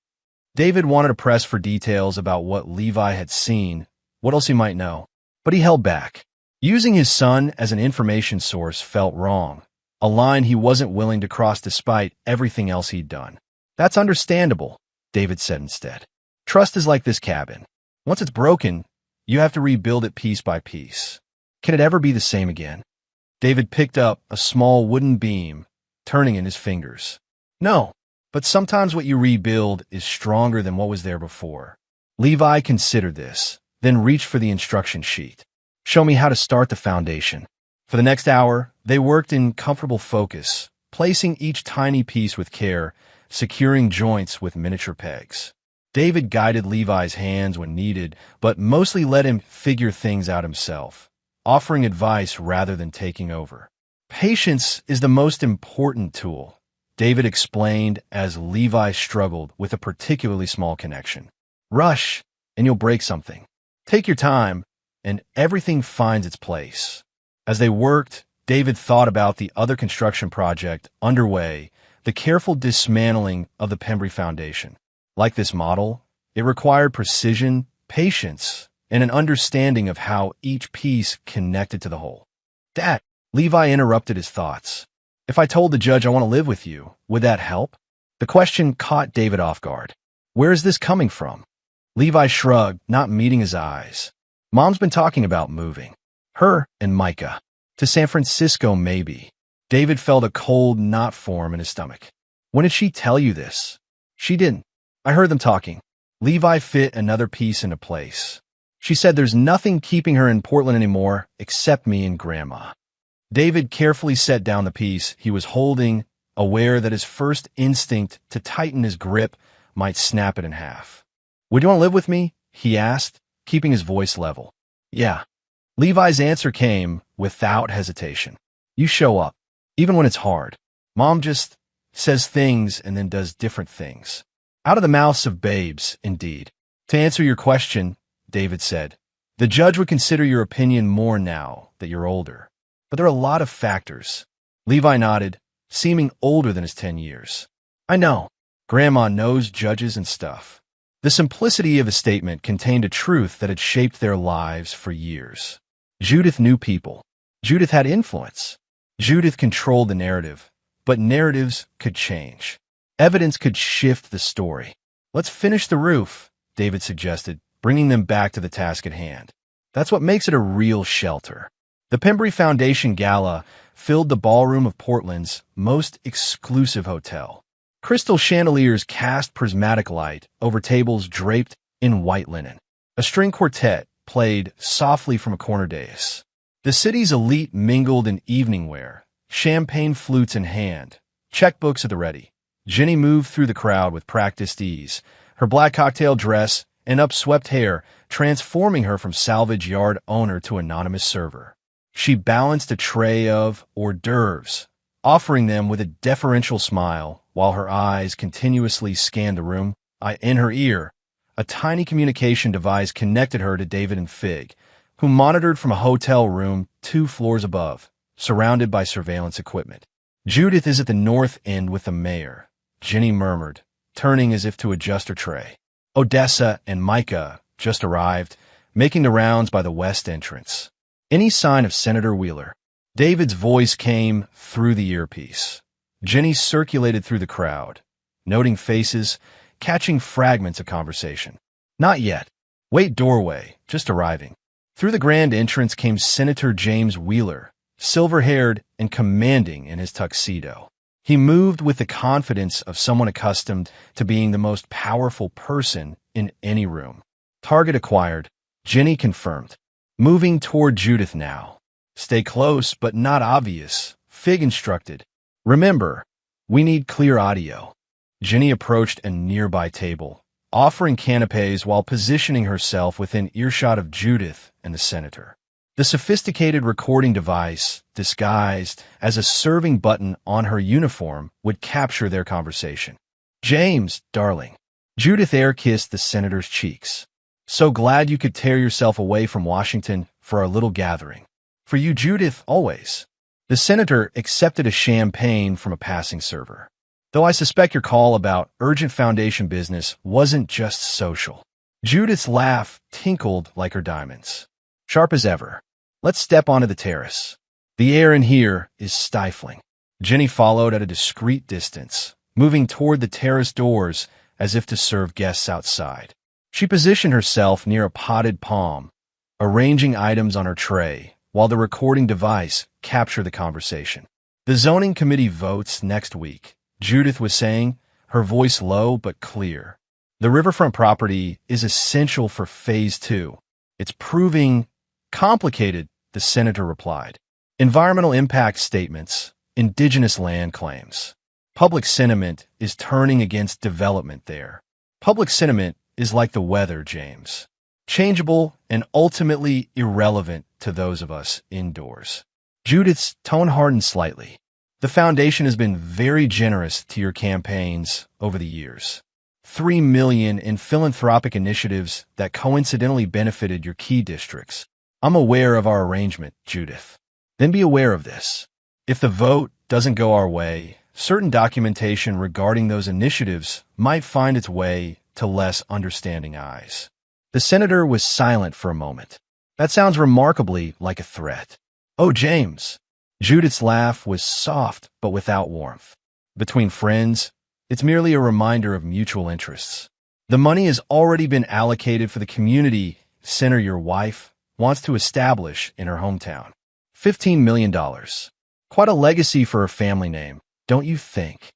David wanted to press for details about what Levi had seen, what else he might know, but he held back. Using his son as an information source felt wrong, a line he wasn't willing to cross despite everything else he'd done. That's understandable, David said instead. Trust is like this cabin. Once it's broken, you have to rebuild it piece by piece. Can it ever be the same again? David picked up a small wooden beam, turning in his fingers. No, but sometimes what you rebuild is stronger than what was there before. Levi considered this, then reached for the instruction sheet. Show me how to start the foundation. For the next hour, they worked in comfortable focus, placing each tiny piece with care, securing joints with miniature pegs. David guided Levi's hands when needed, but mostly let him figure things out himself, offering advice rather than taking over. Patience is the most important tool, David explained as Levi struggled with a particularly small connection. Rush, and you'll break something. Take your time, and everything finds its place. As they worked, David thought about the other construction project underway, the careful dismantling of the Pembry Foundation. Like this model, it required precision, patience, and an understanding of how each piece connected to the whole. Dad, Levi interrupted his thoughts. If I told the judge I want to live with you, would that help? The question caught David off guard. Where is this coming from? Levi shrugged, not meeting his eyes. Mom's been talking about moving. Her and Micah. To San Francisco, maybe. David felt a cold knot form in his stomach. When did she tell you this? She didn't. I heard them talking. Levi fit another piece into place. She said there's nothing keeping her in Portland anymore except me and Grandma. David carefully set down the piece he was holding, aware that his first instinct to tighten his grip might snap it in half. Would you want to live with me? He asked, keeping his voice level. Yeah. Levi's answer came without hesitation. You show up, even when it's hard. Mom just says things and then does different things. Out of the mouths of babes, indeed. To answer your question, David said, the judge would consider your opinion more now that you're older. But there are a lot of factors. Levi nodded, seeming older than his 10 years. I know. Grandma knows judges and stuff. The simplicity of his statement contained a truth that had shaped their lives for years. Judith knew people. Judith had influence. Judith controlled the narrative, but narratives could change. Evidence could shift the story. Let's finish the roof, David suggested, bringing them back to the task at hand. That's what makes it a real shelter. The Pembry Foundation Gala filled the ballroom of Portland's most exclusive hotel. Crystal chandeliers cast prismatic light over tables draped in white linen. A string quartet played softly from a corner dais. The city's elite mingled in evening wear, champagne flutes in hand, checkbooks at the ready. Jenny moved through the crowd with practiced ease, her black cocktail dress and upswept hair transforming her from salvage yard owner to anonymous server. She balanced a tray of hors d'oeuvres, offering them with a deferential smile while her eyes continuously scanned the room. In her ear, a tiny communication device connected her to David and Fig, who monitored from a hotel room 2 floors above, surrounded by surveillance equipment. Judith is at the north end with the mayor, Jenny murmured, turning as if to adjust her tray. Odessa and Micah just arrived, making the rounds by the west entrance. Any sign of Senator Wheeler? David's voice came through the earpiece. Jenny circulated through the crowd, noting faces, catching fragments of conversation. Not yet. Wait, doorway, just arriving. Through the grand entrance came Senator James Wheeler, silver-haired and commanding in his tuxedo. He moved with the confidence of someone accustomed to being the most powerful person in any room. Target acquired, Jenny confirmed. Moving toward Judith now. Stay close, but not obvious, Fig instructed. Remember, we need clear audio. Jenny approached a nearby table, offering canapes while positioning herself within earshot of Judith and the senator. The sophisticated recording device, disguised as a serving button on her uniform, would capture their conversation. James, darling. Judith air-kissed the senator's cheeks. So glad you could tear yourself away from Washington for our little gathering. For you, Judith, always. The senator accepted a champagne from a passing server. Though I suspect your call about urgent foundation business wasn't just social. Judith's laugh tinkled like her diamonds. Sharp as ever. Let's step onto the terrace. The air in here is stifling. Jenny followed at a discreet distance, moving toward the terrace doors as if to serve guests outside. She positioned herself near a potted palm, arranging items on her tray, while the recording device captured the conversation. The zoning committee votes next week, Judith was saying, her voice low but clear. The riverfront property is essential for Phase 2. It's proving complicated, the senator replied. Environmental impact statements, indigenous land claims. Public sentiment is turning against development there. Public sentiment is like the weather, James. Changeable and ultimately irrelevant to those of us indoors. Judith's tone hardened slightly. The foundation has been very generous to your campaigns over the years. $3 million in philanthropic initiatives that coincidentally benefited your key districts. I'm aware of our arrangement, Judith. Then be aware of this. If the vote doesn't go our way, certain documentation regarding those initiatives might find its way to less understanding eyes. The senator was silent for a moment. That sounds remarkably like a threat. Oh, James. Judith's laugh was soft but without warmth. Between friends, it's merely a reminder of mutual interests. The money has already been allocated for the community center your wife wants to establish in her hometown. $15 million. Quite a legacy for her family name, don't you think?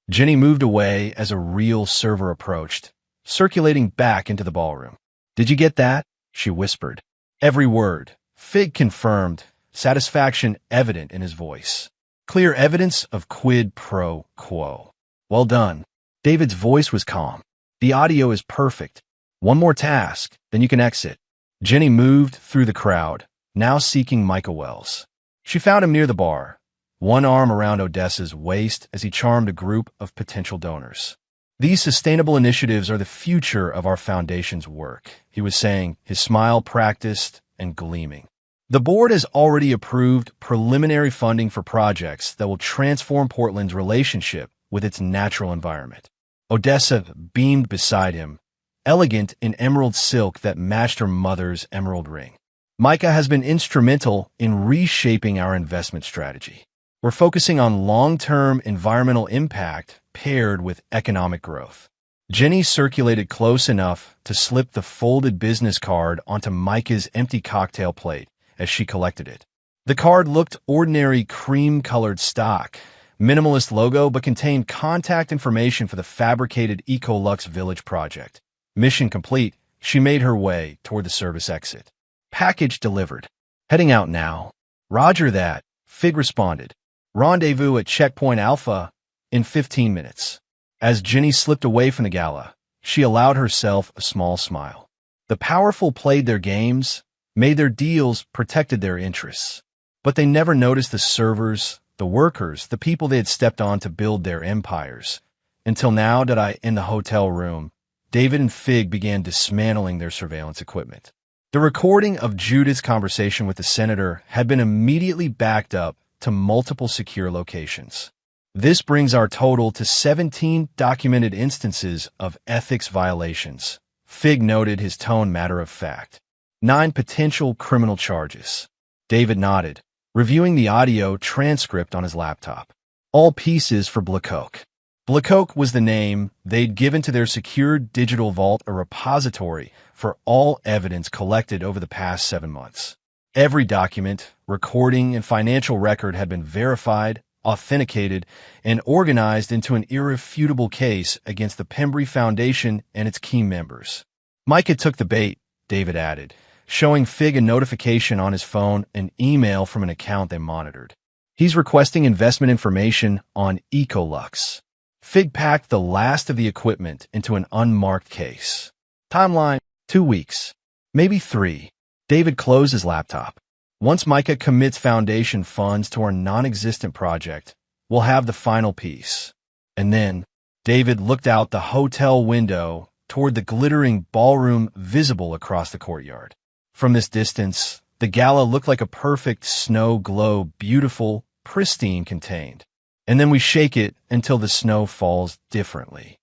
Jenny moved away as a real server approached, circulating back into the ballroom. Did you get that? She whispered. Every word. Fig confirmed, satisfaction evident in his voice. Clear evidence of quid pro quo. Well done. David's voice was calm. The audio is perfect. One more task, then you can exit. Jenny moved through the crowd, now seeking Micah Wells. She found him near the bar, one arm around Odessa's waist as he charmed a group of potential donors. These sustainable initiatives are the future of our foundation's work, he was saying, his smile practiced and gleaming. The board has already approved preliminary funding for projects that will transform Portland's relationship with its natural environment. Odessa beamed beside him, elegant in emerald silk that matched her mother's emerald ring. Micah has been instrumental in reshaping our investment strategy. We're focusing on long-term environmental impact paired with economic growth. Jenny circulated close enough to slip the folded business card onto Micah's empty cocktail plate as she collected it. The card looked ordinary cream-colored stock, minimalist logo, but contained contact information for the fabricated Ecolux Village project. Mission complete, she made her way toward the service exit. Package delivered. Heading out now. Roger that, Fig responded. Rendezvous at Checkpoint Alpha in 15 minutes. As Jenny slipped away from the gala, she allowed herself a small smile. The powerful played their games, made their deals, protected their interests. But they never noticed the servers, the workers, the people they had stepped on to build their empires. Until now that in the hotel room, David and Fig began dismantling their surveillance equipment. The recording of Judith's conversation with the senator had been immediately backed up to multiple secure locations. This brings our total to 17 documented instances of ethics violations. Fig noted, his tone matter of fact. 9 potential criminal charges. David nodded, reviewing the audio transcript on his laptop. All pieces for Blacoque. Blacoque was the name they'd given to their secure digital vault, a repository for all evidence collected over the past 7 months. Every document, recording, and financial record had been verified, authenticated, and organized into an irrefutable case against the Pembry Foundation and its key members. Micah took the bait, David added, showing Fig a notification on his phone, an email from an account they monitored. He's requesting investment information on Ecolux. Fig packed the last of the equipment into an unmarked case. Timeline, 2 weeks. Maybe 3. David closed his laptop. Once Micah commits foundation funds to our non-existent project, we'll have the final piece. And then, David looked out the hotel window toward the glittering ballroom visible across the courtyard. From this distance, the gala looked like a perfect snow globe, beautiful, pristine, contained. And then we shake it until the snow falls differently.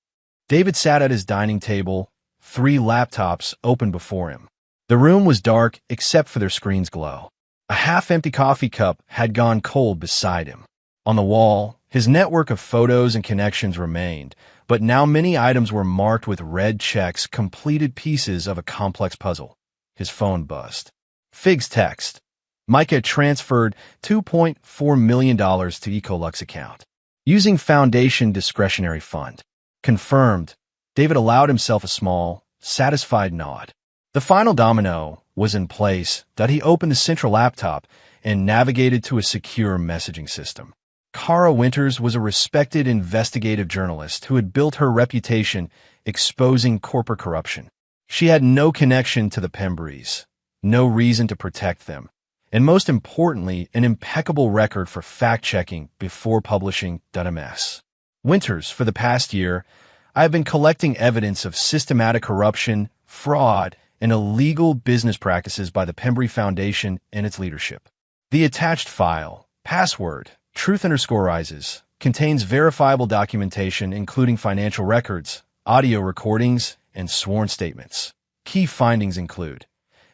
David sat at his dining table, 3 laptops open before him. The room was dark except for their screen's glow. A half-empty coffee cup had gone cold beside him. On the wall, his network of photos and connections remained, but now many items were marked with red checks, completed pieces of a complex puzzle. His phone buzzed. Fig's text. Micah transferred $2.4 million to Ecolux account. Using Foundation discretionary fund. Confirmed. David allowed himself a small, satisfied nod. The final domino was in place that he opened the central laptop and navigated to a secure messaging system. Kara Winters was a respected investigative journalist who had built her reputation exposing corporate corruption. She had no connection to the Pembrys, no reason to protect them, and most importantly, an impeccable record for fact-checking before publishing a mess. Winters, for the past year, I have been collecting evidence of systematic corruption, fraud, and illegal business practices by the Pembry Foundation and its leadership. The attached file, password, truth_rises, contains verifiable documentation including financial records, audio recordings, and sworn statements. Key findings include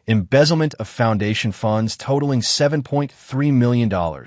embezzlement of foundation funds totaling $7.3 million,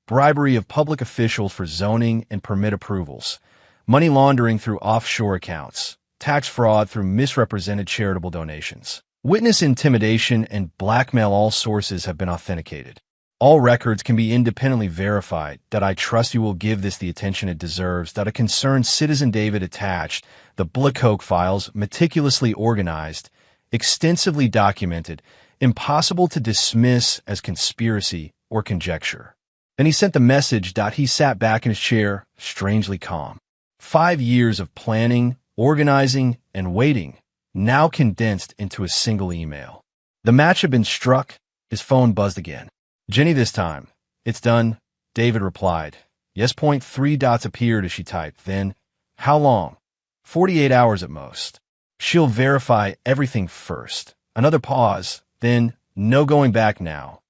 bribery of public officials for zoning and permit approvals, money laundering through offshore accounts, tax fraud through misrepresented charitable donations, witness intimidation, and blackmail. All sources have been authenticated. All records can be independently verified. That I trust you will give this the attention it deserves. That a concerned citizen. David attached the Blackcoke files, meticulously organized, extensively documented, impossible to dismiss as conspiracy or conjecture. Then he sent the message. He sat back in his chair, strangely calm. 5 years of planning, organizing, and waiting, now condensed into a single email. The match had been struck. His phone buzzed again. Jenny this time. It's done, David replied. Yes. 3 dots appeared as she typed. Then, how long? 48 hours at most. She'll verify everything first. Another pause. Then, no going back now.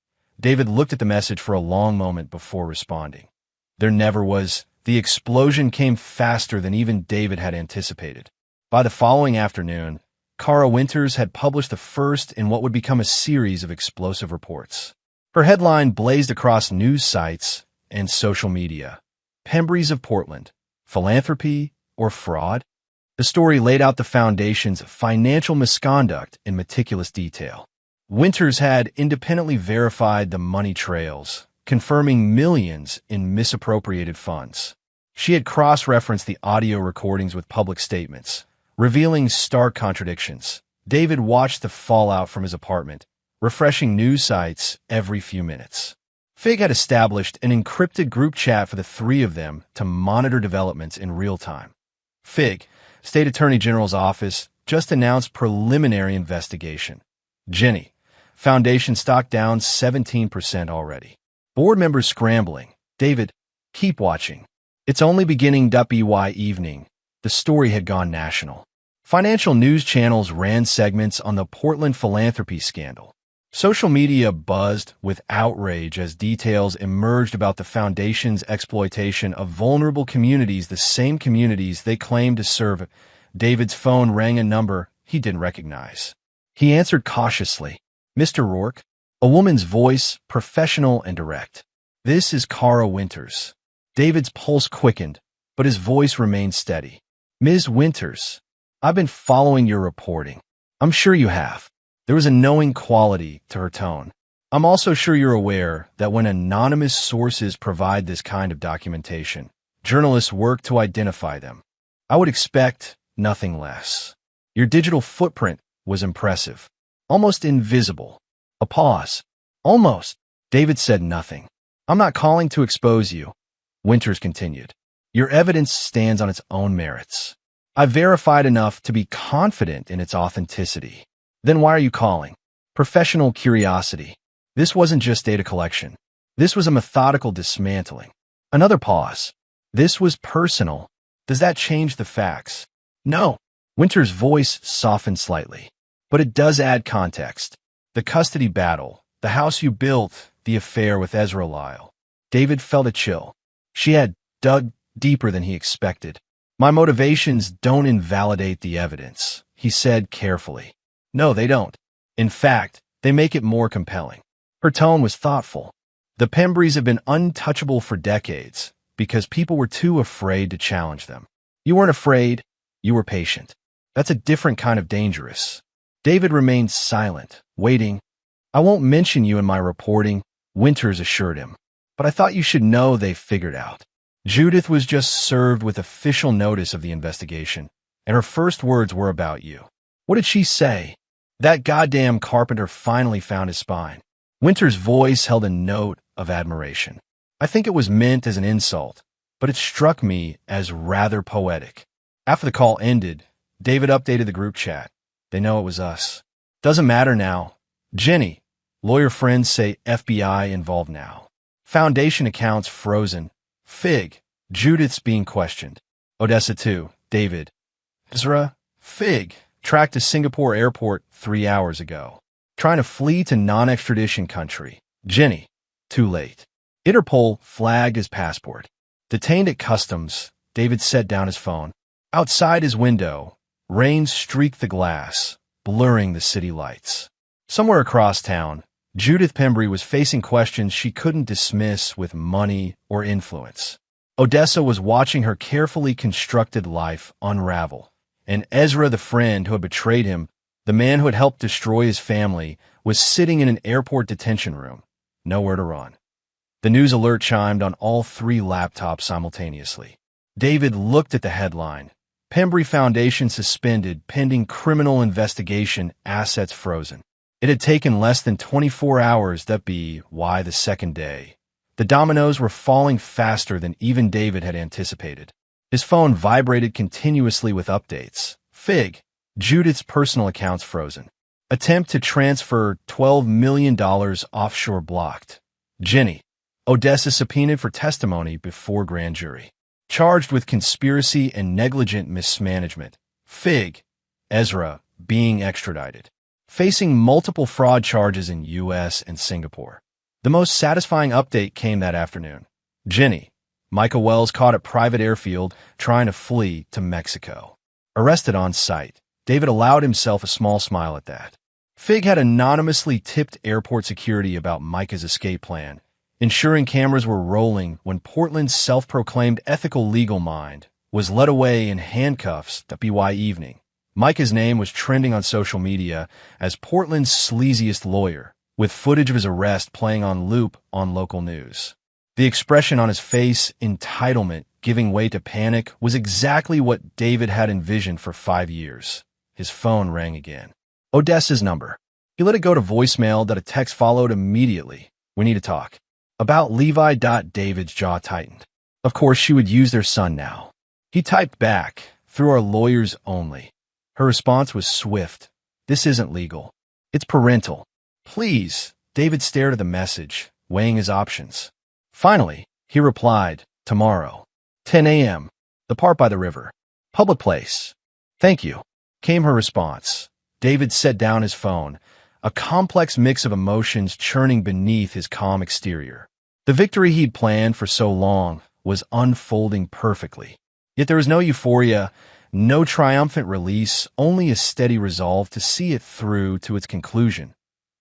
David looked at the message for a long moment before responding. There never was. The explosion came faster than even David had anticipated. By the following afternoon, Kara Winters had published the first in what would become a series of explosive reports. Her headline blazed across news sites and social media. Pembrys of Portland, philanthropy or fraud? The story laid out the foundation's financial misconduct in meticulous detail. Winters had independently verified the money trails, confirming millions in misappropriated funds. She had cross-referenced the audio recordings with public statements, revealing stark contradictions. David watched the fallout from his apartment, refreshing news sites every few minutes. Fig had established an encrypted group chat for the three of them to monitor developments in real time. Fig, State Attorney General's office, just announced preliminary investigation. Jenny, foundation stock down 17% already. Board members scrambling. David, keep watching. It's only beginning. By evening, the story had gone national. Financial news channels ran segments on the Portland philanthropy scandal. Social media buzzed with outrage as details emerged about the foundation's exploitation of vulnerable communities, the same communities they claimed to serve. David's phone rang a number he didn't recognize. He answered cautiously. Mr. Rourke? A woman's voice, professional and direct. This is Kara Winters. David's pulse quickened, but his voice remained steady. Ms. Winters, I've been following your reporting. I'm sure you have. There was a knowing quality to her tone. I'm also sure you're aware that when anonymous sources provide this kind of documentation, journalists work to identify them. I would expect nothing less. Your digital footprint was impressive, almost invisible. A pause. Almost. David said nothing. I'm not calling to expose you, Winters continued. Your evidence stands on its own merits. I've verified enough to be confident in its authenticity. Then why are you calling? Professional curiosity. This wasn't just data collection. This was a methodical dismantling. Another pause. This was personal. Does that change the facts? No. Winters' voice softened slightly. But it does add context. The custody battle, the house you built, the affair with Ezra Lyle. David felt a chill. She had dug deeper than he expected. My motivations don't invalidate the evidence, he said carefully. No, they don't. In fact, they make it more compelling. Her tone was thoughtful. The Pembrys have been untouchable for decades because people were too afraid to challenge them. You weren't afraid, you were patient. That's a different kind of dangerous. David remained silent, waiting. I won't mention you in my reporting, Winters assured him. But I thought you should know they figured out. Judith was just served with official notice of the investigation, and her first words were about you. What did she say? That goddamn carpenter finally found his spine. Winters' voice held a note of admiration. I think it was meant as an insult, but it struck me as rather poetic. After the call ended, David updated the group chat. They know it was us. Doesn't matter now. Jenny, lawyer friends say FBI involved now. Foundation accounts frozen. Fig, Judith's being questioned. Odessa 2, David. Ezra, Fig, tracked to Singapore airport 3 hours ago. Trying to flee to non-extradition country. Jenny, too late. Interpol flagged his passport. Detained at customs, David set down his phone. Outside his window, rain streaked the glass, blurring the city lights. Somewhere across town, Judith Pembry was facing questions she couldn't dismiss with money or influence. Odessa was watching her carefully constructed life unravel, and Ezra, the friend who had betrayed him, the man who had helped destroy his family, was sitting in an airport detention room, nowhere to run. The news alert chimed on all 3 laptops simultaneously. David looked at the headline. Pembry Foundation suspended pending criminal investigation, assets frozen. It had taken less than 24 hours, that be why the second day. The dominoes were falling faster than even David had anticipated. His phone vibrated continuously with updates. Fig, Judith's personal accounts frozen. Attempt to transfer $12 million offshore blocked. Jenny, Odessa subpoenaed for testimony before grand jury. Charged with conspiracy and negligent mismanagement. Fig, Ezra, being extradited. Facing multiple fraud charges in U.S. and Singapore. The most satisfying update came that afternoon. Jenny, Michael Wells caught at private airfield trying to flee to Mexico. Arrested on site. David allowed himself a small smile at that. Fig had anonymously tipped airport security about Micah's escape plan, ensuring cameras were rolling when Portland's self-proclaimed ethical legal mind was led away in handcuffs that BY evening. Micah's name was trending on social media as Portland's sleaziest lawyer, with footage of his arrest playing on loop on local news. The expression on his face, entitlement giving way to panic, was exactly what David had envisioned for 5 years. His phone rang again. Odessa's number. He let it go to voicemail that a text followed immediately. We need to talk. About Levi. David's jaw tightened. Of course, she would use their son now. He typed back, through our lawyers only. Her response was swift. This isn't legal. It's parental. Please. David stared at the message, weighing his options. Finally, he replied, tomorrow. 10 a.m. The part by the river. Public place. Thank you. Came her response. David set down his phone, a complex mix of emotions churning beneath his calm exterior. The victory he'd planned for so long was unfolding perfectly. Yet there was no euphoria, no triumphant release, only a steady resolve to see it through to its conclusion.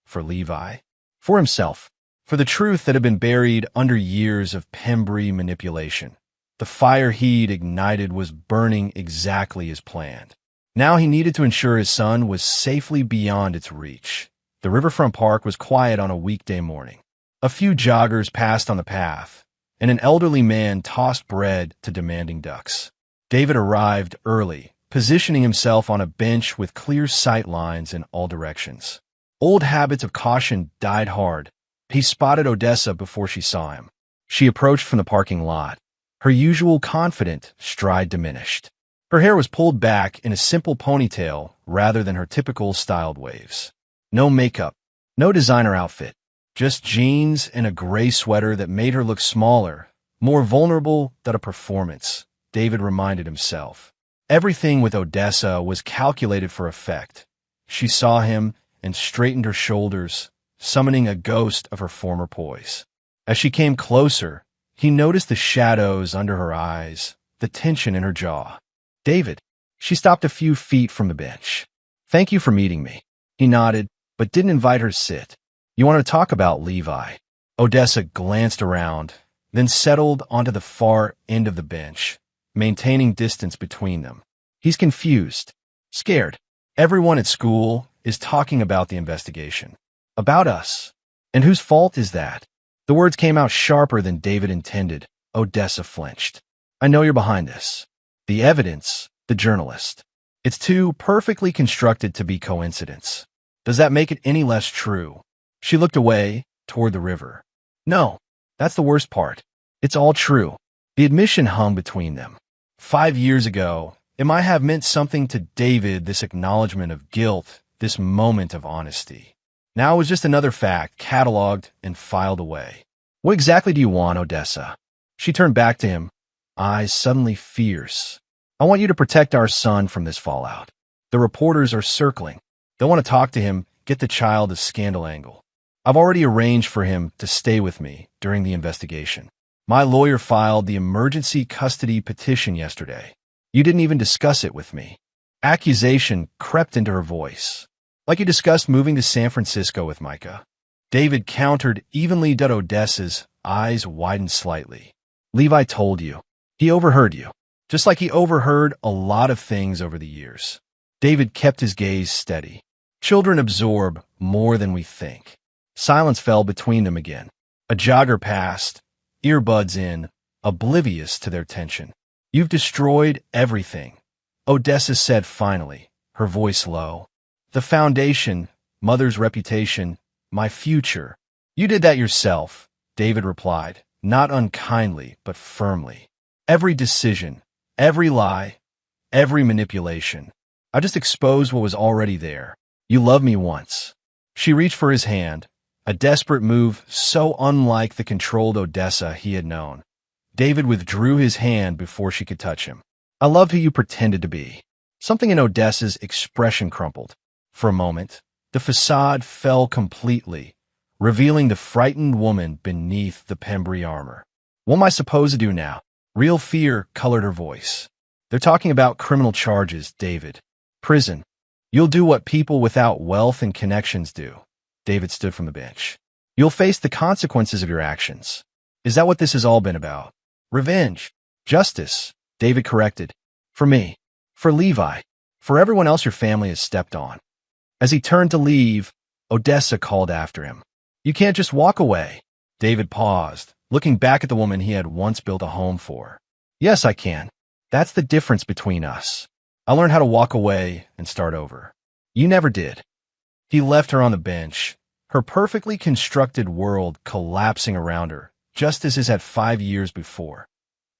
For Levi. For himself. For the truth that had been buried under years of Pembry manipulation. The fire he'd ignited was burning exactly as planned. Now he needed to ensure his son was safely beyond its reach. The riverfront park was quiet on a weekday morning. A few joggers passed on the path, and an elderly man tossed bread to demanding ducks. David arrived early, positioning himself on a bench with clear sight lines in all directions. Old habits of caution died hard. He spotted Odessa before she saw him. She approached from the parking lot. Her usual confident stride diminished. Her hair was pulled back in a simple ponytail rather than her typical styled waves. No makeup, no designer outfit, just jeans and a gray sweater that made her look smaller, more vulnerable than a performance, David reminded himself. Everything with Odessa was calculated for effect. She saw him and straightened her shoulders, summoning a ghost of her former poise. As she came closer, he noticed the shadows under her eyes, the tension in her jaw. David. She stopped a few feet from the bench. Thank you for meeting me. He nodded, but didn't invite her to sit. You want to talk about Levi? Odessa glanced around, then settled onto the far end of the bench, maintaining distance between them. He's confused, scared. Everyone at school is talking about the investigation. About us. And whose fault is that? The words came out sharper than David intended. Odessa flinched. I know you're behind this. The evidence, the journalist. It's too perfectly constructed to be coincidence. Does that make it any less true? She looked away, toward the river. No. That's the worst part. It's all true. The admission hung between them. 5 years ago, it might have meant something to David, this acknowledgement of guilt, this moment of honesty. Now it was just another fact, cataloged and filed away. What exactly do you want, Odessa? She turned back to him, eyes suddenly fierce. I want you to protect our son from this fallout. The reporters are circling. They want to talk to him, get the child a scandal angle. I've already arranged for him to stay with me during the investigation. My lawyer filed the emergency custody petition yesterday. You didn't even discuss it with me. Accusation crept into her voice. Like you discussed moving to San Francisco with Micah. David countered evenly. Odessa's eyes widened slightly. Levi told you. He overheard you. Just like he overheard a lot of things over the years. David kept his gaze steady. Children absorb more than we think. Silence fell between them again. A jogger passed, earbuds in, oblivious to their tension. You've destroyed everything, Odessa said finally, her voice low. The foundation, mother's reputation, my future. You did that yourself, David replied, not unkindly, but firmly. Every decision, every lie, every manipulation. I just exposed what was already there. You loved me once. She reached for his hand, a desperate move so unlike the controlled Odessa he had known. David withdrew his hand before she could touch him. I loved who you pretended to be. Something in Odessa's expression crumpled. For a moment, the facade fell completely, revealing the frightened woman beneath the Pembry armor. What am I supposed to do now? Real fear colored her voice. They're talking about criminal charges, David. Prison. You'll do what people without wealth and connections do. David stood from the bench. You'll face the consequences of your actions. Is that what this has all been about? Revenge. Justice. David corrected. For me. For Levi. For everyone else your family has stepped on. As he turned to leave, Odessa called after him. You can't just walk away. David paused, looking back at the woman he had once built a home for. Yes, I can. That's the difference between us. I learned how to walk away and start over. You never did. He left her on the bench, her perfectly constructed world collapsing around her, just as his had 5 years before.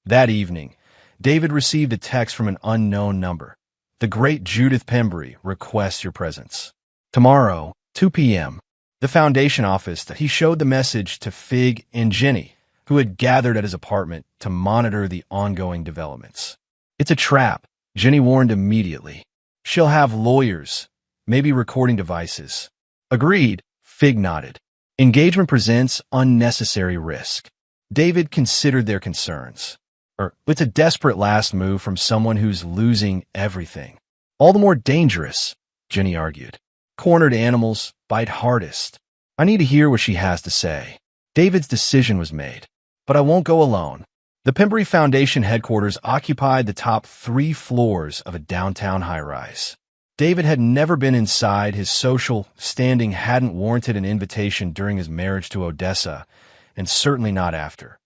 That evening, David received a text from an unknown number. The great Judith Pembry requests your presence. Tomorrow, 2 p.m., the foundation office. He showed the message to Fig and Jenny, who had gathered at his apartment to monitor the ongoing developments. It's a trap, Jenny warned immediately. She'll have lawyers, maybe recording devices. Agreed, Fig nodded. Engagement presents unnecessary risk. David considered their concerns. It's a desperate last move from someone who's losing everything. All the more dangerous, Jenny argued. Cornered animals bite hardest. I need to hear what she has to say. David's decision was made. But I won't go alone. The Pembry Foundation headquarters occupied the top 3 floors of a downtown high-rise. David had never been inside. His social standing hadn't warranted an invitation during his marriage to Odessa, and certainly not after.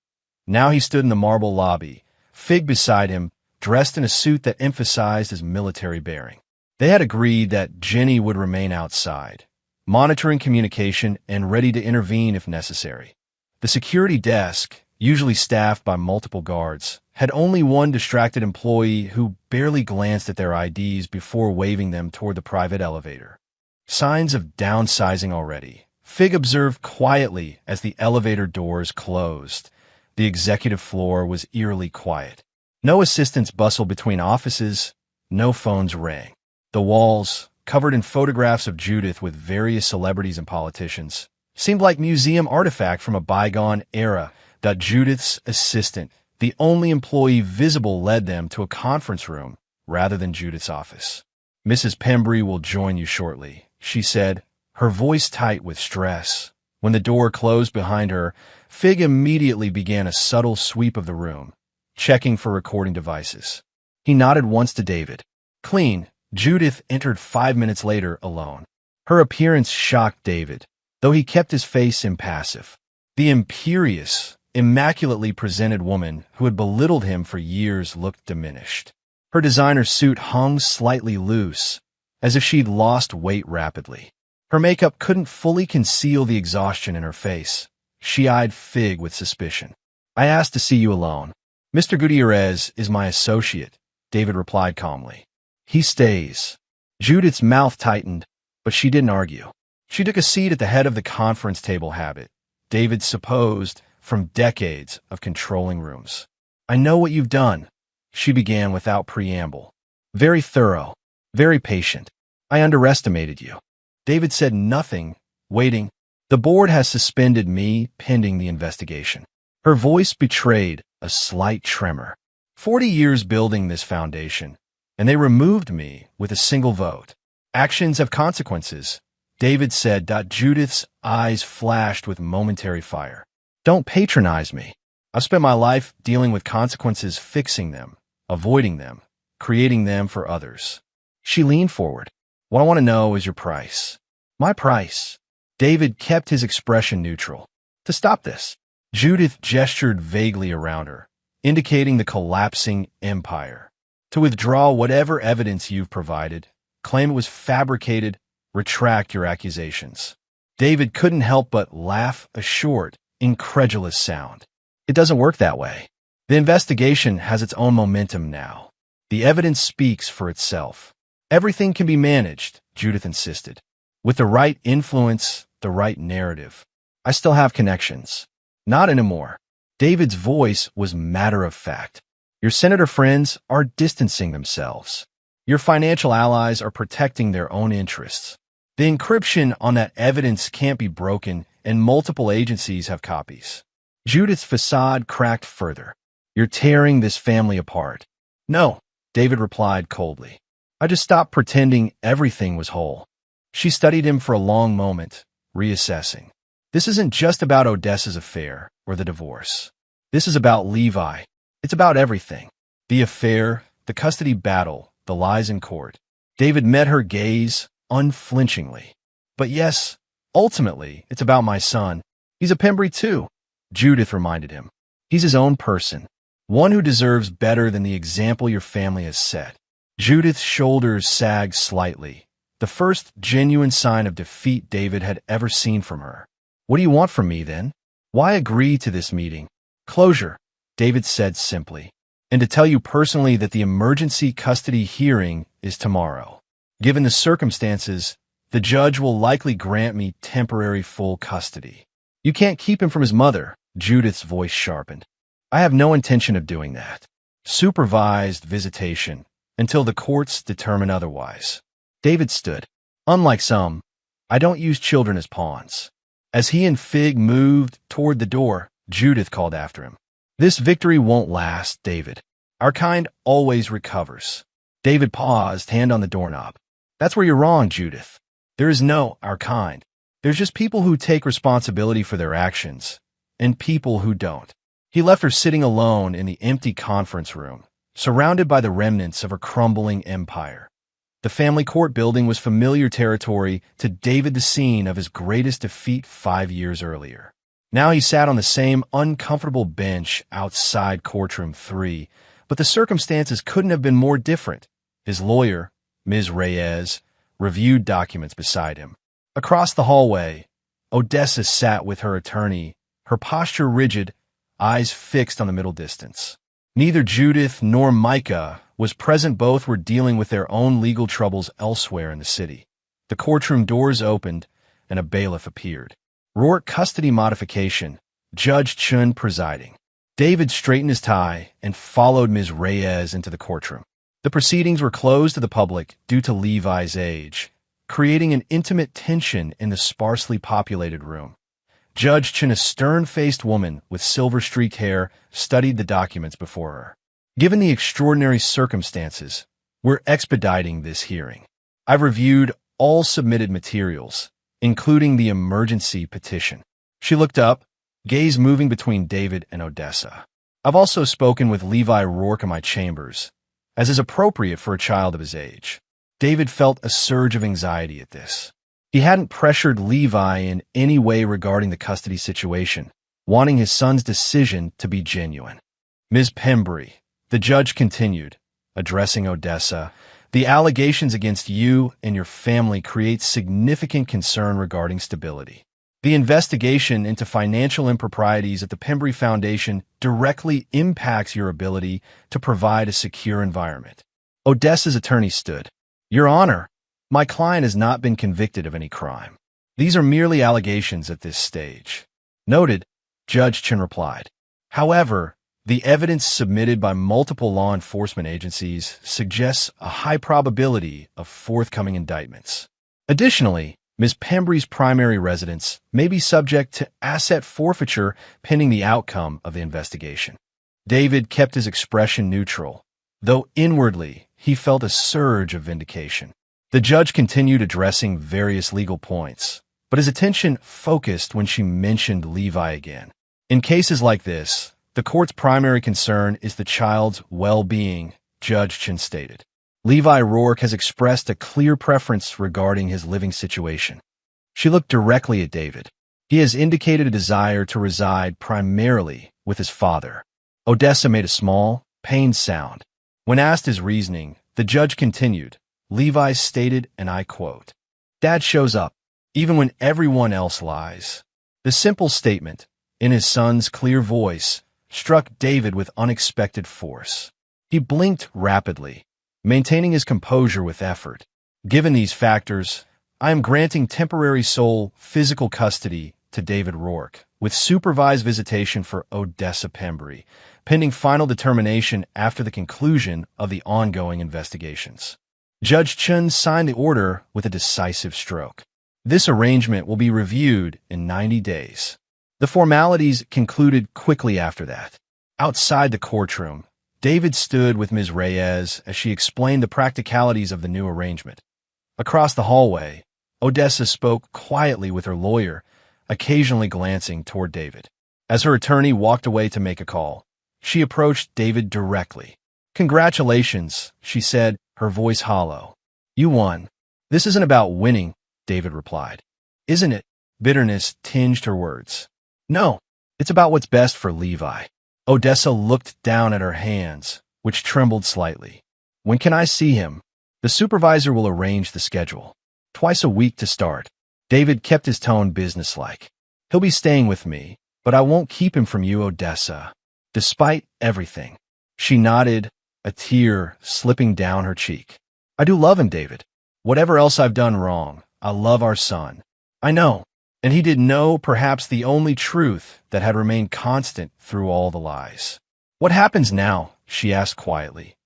Now he stood in the marble lobby, Fig beside him, dressed in a suit that emphasized his military bearing. They had agreed that Jenny would remain outside, monitoring communication and ready to intervene if necessary. The security desk, usually staffed by multiple guards, had only one distracted employee who barely glanced at their IDs before waving them toward the private elevator. Signs of downsizing already. Fig observed quietly as the elevator doors closed. The executive floor was eerily quiet. No assistants bustled between offices, no phones rang. The walls, covered in photographs of Judith with various celebrities and politicians, seemed like museum artifact from a bygone era. Judith's assistant, the only employee visible, led them to a conference room rather than Judith's office. Mrs. Pembry will join you shortly, she said, her voice tight with stress. When the door closed behind her, Fig immediately began a subtle sweep of the room, checking for recording devices. He nodded once to David. Clean. Judith entered 5 minutes later alone. Her appearance shocked David, though he kept his face impassive. The imperious, immaculately presented woman who had belittled him for years looked diminished. Her designer suit hung slightly loose, as if she'd lost weight rapidly. Her makeup couldn't fully conceal the exhaustion in her face, She eyed Fig with suspicion. I asked to see you alone. Mr. Gutierrez is my associate, David replied calmly. He stays. Judith's mouth tightened, but she didn't argue. She took a seat at the head of the conference table habit, David supposed, from decades of controlling rooms. I know what you've done, she began without preamble. Very thorough, very patient. I underestimated you. David said nothing, waiting. The board has suspended me pending the investigation. Her voice betrayed a slight tremor. 40 years building this foundation, and they removed me with a single vote. Actions have consequences, David said. Judith's eyes flashed with momentary fire. Don't patronize me. I've spent my life dealing with consequences, fixing them, avoiding them, creating them for others. She leaned forward. What I want to know is your price. My price. David kept his expression neutral. To stop this, Judith gestured vaguely around her, indicating the collapsing empire. To withdraw whatever evidence you've provided, claim it was fabricated, retract your accusations. David couldn't help but laugh a short, incredulous sound. It doesn't work that way. The investigation has its own momentum now. The evidence speaks for itself. Everything can be managed, Judith insisted. With the right influence, the right narrative. I still have connections. Not anymore. David's voice was matter-of-fact. Your senator friends are distancing themselves. Your financial allies are protecting their own interests. The encryption on that evidence can't be broken, and multiple agencies have copies. Judith's facade cracked further. You're tearing this family apart. No, David replied coldly. I just stopped pretending everything was whole. She studied him for a long moment, reassessing. This isn't just about Odessa's affair or the divorce. This is about Levi. It's about everything. The affair, the custody battle, the lies in court. David met her gaze unflinchingly. But yes, ultimately, it's about my son. He's a Pembry too, Judith reminded him. He's his own person, one who deserves better than the example your family has set. Judith's shoulders sagged slightly, the first genuine sign of defeat David had ever seen from her. What do you want from me, then? Why agree to this meeting? Closure, David said simply, and to tell you personally that the emergency custody hearing is tomorrow. Given the circumstances, the judge will likely grant me temporary full custody. You can't keep him from his mother, Judith's voice sharpened. I have no intention of doing that. Supervised visitation, until the courts determine otherwise. David stood. Unlike some, I don't use children as pawns. As he and Fig moved toward the door, Judith called after him. This victory won't last, David. Our kind always recovers. David paused, hand on the doorknob. That's where you're wrong, Judith. There is no our kind. There's just people who take responsibility for their actions, and people who don't. He left her sitting alone in the empty conference room, surrounded by the remnants of her crumbling empire. The family court building was familiar territory to David, the scene of his greatest defeat 5 years earlier. Now he sat on the same uncomfortable bench outside courtroom 3, but the circumstances couldn't have been more different. His lawyer, Ms. Reyes, reviewed documents beside him. Across the hallway, Odessa sat with her attorney, her posture rigid, eyes fixed on the middle distance. Neither Judith nor Micah was present. Both were dealing with their own legal troubles elsewhere in the city. The courtroom doors opened, and a bailiff appeared. Rourke custody modification, Judge Chun presiding. David straightened his tie and followed Ms. Reyes into the courtroom. The proceedings were closed to the public due to Levi's age, creating an intimate tension in the sparsely populated room. Judge Chun, a stern-faced woman with silver-streaked hair, studied the documents before her. Given the extraordinary circumstances, we're expediting this hearing. I've reviewed all submitted materials, including the emergency petition. She looked up, gaze moving between David and Odessa. I've also spoken with Levi Rourke in my chambers, as is appropriate for a child of his age. David felt a surge of anxiety at this. He hadn't pressured Levi in any way regarding the custody situation, wanting his son's decision to be genuine. Ms. Pembry, the judge continued, addressing Odessa, the allegations against you and your family create significant concern regarding stability. The investigation into financial improprieties at the Pembry Foundation directly impacts your ability to provide a secure environment. Odessa's attorney stood. Your Honor, my client has not been convicted of any crime. These are merely allegations at this stage. Noted, Judge Chen replied. However, the evidence submitted by multiple law enforcement agencies suggests a high probability of forthcoming indictments. Additionally, Ms. Pembry's primary residence may be subject to asset forfeiture pending the outcome of the investigation. David kept his expression neutral, though inwardly he felt a surge of vindication. The judge continued addressing various legal points, but his attention focused when she mentioned Levi again. In cases like this, the court's primary concern is the child's well-being, Judge Chen stated. Levi Rourke has expressed a clear preference regarding his living situation. She looked directly at David. He has indicated a desire to reside primarily with his father. Odessa made a small, pained sound. When asked his reasoning, the judge continued. Levi stated, and I quote, "Dad shows up, even when everyone else lies." The simple statement, in his son's clear voice, struck David with unexpected force. He blinked rapidly, maintaining his composure with effort. Given these factors, I am granting temporary sole physical custody to David Rourke, with supervised visitation for Odessa Pembry, pending final determination after the conclusion of the ongoing investigations. Judge Chen signed the order with a decisive stroke. This arrangement will be reviewed in 90 days. The formalities concluded quickly after that. Outside the courtroom, David stood with Ms. Reyes as she explained the practicalities of the new arrangement. Across the hallway, Odessa spoke quietly with her lawyer, occasionally glancing toward David. As her attorney walked away to make a call, she approached David directly. "Congratulations," she said, her voice hollow. "You won." "This isn't about winning," David replied. "Isn't it?" Bitterness tinged her words. "No, it's about what's best for Levi." Odessa looked down at her hands, which trembled slightly. "When can I see him?" "The supervisor will arrange the schedule. Twice a week to start." David kept his tone businesslike. "He'll be staying with me, but I won't keep him from you, Odessa. Despite everything." She nodded, a tear slipping down her cheek. "I do love him, David. Whatever else I've done wrong, I love our son." "I know." And he did know perhaps the only truth that had remained constant through all the lies. "What happens now?" she asked quietly.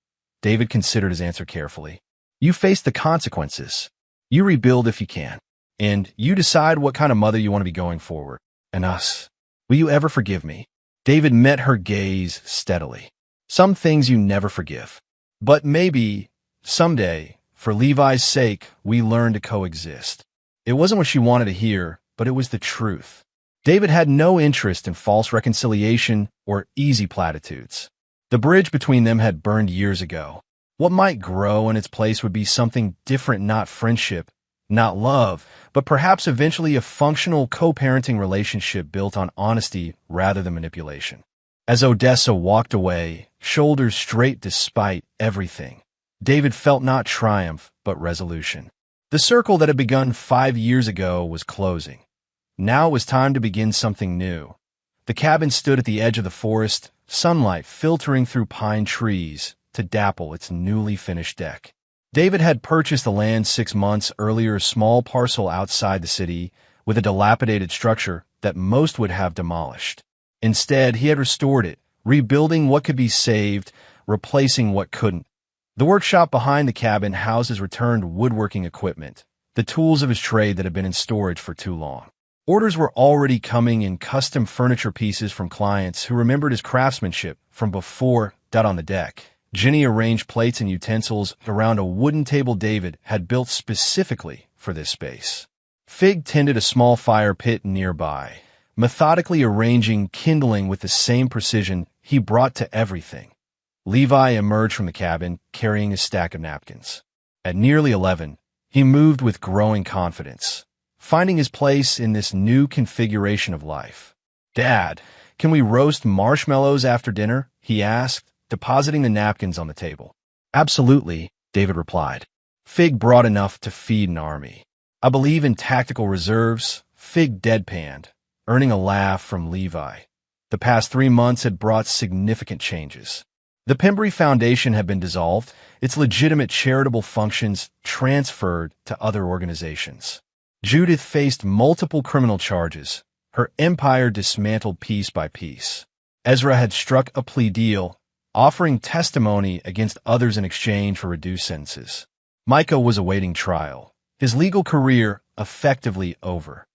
David considered his answer carefully. "You face the consequences. You rebuild if you can. And you decide what kind of mother you want to be going forward. And us. Will you ever forgive me?" David met her gaze steadily. "Some things you never forgive. But maybe, someday, for Levi's sake, we learn to coexist." It wasn't what she wanted to hear, but it was the truth. David had no interest in false reconciliation or easy platitudes. The bridge between them had burned years ago. What might grow in its place would be something different, not friendship, not love, but perhaps eventually a functional co-parenting relationship built on honesty rather than manipulation. As Odessa walked away, shoulders straight despite everything, David felt not triumph, but resolution. The circle that had begun 5 years ago was closing. Now it was time to begin something new. The cabin stood at the edge of the forest, sunlight filtering through pine trees to dapple its newly finished deck. David had purchased the land 6 months earlier, a small parcel outside the city with a dilapidated structure that most would have demolished. Instead, he had restored it, rebuilding what could be saved, replacing what couldn't. The workshop behind the cabin houses returned woodworking equipment, the tools of his trade that had been in storage for too long. Orders were already coming in custom furniture pieces from clients who remembered his craftsmanship from before on the deck. Jenny arranged plates and utensils around a wooden table David had built specifically for this space. Fig tended a small fire pit nearby, methodically arranging kindling with the same precision he brought to everything. Levi emerged from the cabin, carrying a stack of napkins. At nearly 11, he moved with growing confidence, finding his place in this new configuration of life. "Dad, can we roast marshmallows after dinner?" he asked, depositing the napkins on the table. "Absolutely," David replied. "Fig brought enough to feed an army. I believe in tactical reserves, Fig deadpanned, earning a laugh from Levi. The past 3 months had brought significant changes. The Pembry Foundation had been dissolved, its legitimate charitable functions transferred to other organizations. Judith faced multiple criminal charges, her empire dismantled piece by piece. Ezra had struck a plea deal, offering testimony against others in exchange for reduced sentences. Micah was awaiting trial, his legal career effectively over.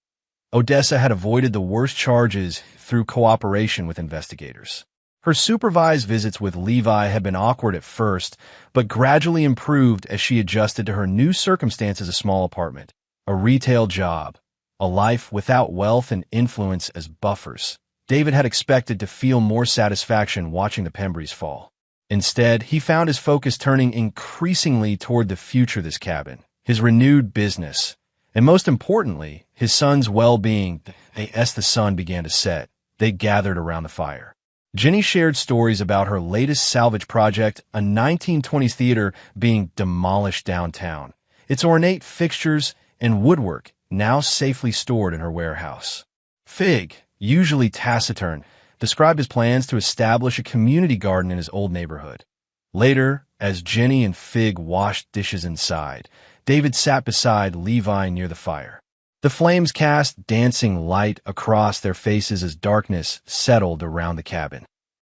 Odessa had avoided the worst charges through cooperation with investigators. Her supervised visits with Levi had been awkward at first, but gradually improved as she adjusted to her new circumstances: a small apartment, a retail job, a life without wealth and influence as buffers. David had expected to feel more satisfaction watching the Pembrys fall. Instead, he found his focus turning increasingly toward the future of this cabin, his renewed business, and most importantly, his son's well-being. As the sun began to set, they gathered around the fire. Jenny shared stories about her latest salvage project, a 1920s theater being demolished downtown, its ornate fixtures and woodwork now safely stored in her warehouse. Fig, usually taciturn, described his plans to establish a community garden in his old neighborhood. Later, as Jenny and Fig washed dishes inside, David sat beside Levi near the fire. The flames cast dancing light across their faces as darkness settled around the cabin.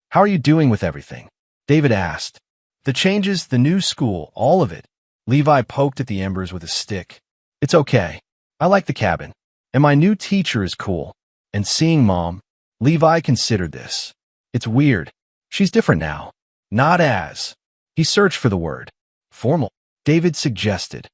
"How are you doing with everything?" David asked. "The changes, the new school, all of it." Levi poked at the embers with a stick. "It's okay. I like the cabin. And my new teacher is cool. And seeing Mom." Levi considered this. "It's weird. She's different now." "Not as." He searched for the word. "Formal," David suggested.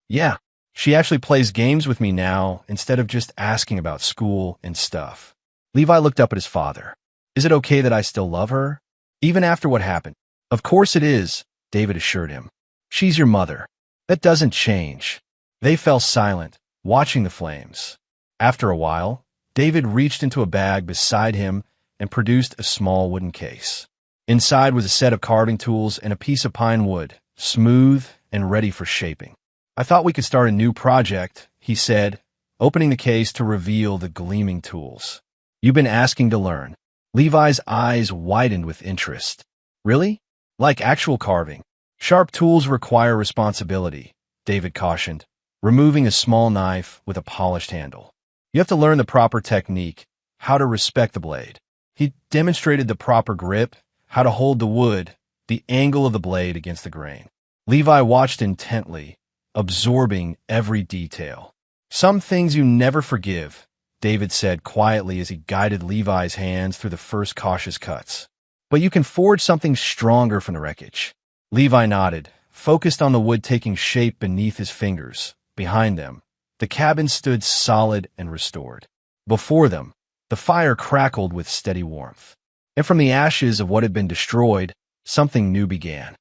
"Yeah. She actually plays games with me now instead of just asking about school and stuff." Levi looked up at his father. "Is it okay that I still love her? Even after what happened?" "Of course it is," David assured him. "She's your mother. That doesn't change." They fell silent, watching the flames. After a while, David reached into a bag beside him and produced a small wooden case. Inside was a set of carving tools and a piece of pine wood, smooth and ready for shaping. "I thought we could start a new project," he said, opening the case to reveal the gleaming tools. "You've been asking to learn." Levi's eyes widened with interest. "Really? Like actual carving?" "Sharp tools require responsibility," David cautioned, removing a small knife with a polished handle. "You have to learn the proper technique, how to respect the blade." He demonstrated the proper grip, how to hold the wood, the angle of the blade against the grain. Levi watched intently, absorbing every detail. "Some things you never forgive," David said quietly as he guided Levi's hands through the first cautious cuts. "But you can forge something stronger from the wreckage." Levi nodded, focused on the wood taking shape beneath his fingers. Behind them, the cabin stood solid and restored. Before them, the fire crackled with steady warmth. And from the ashes of what had been destroyed, something new began.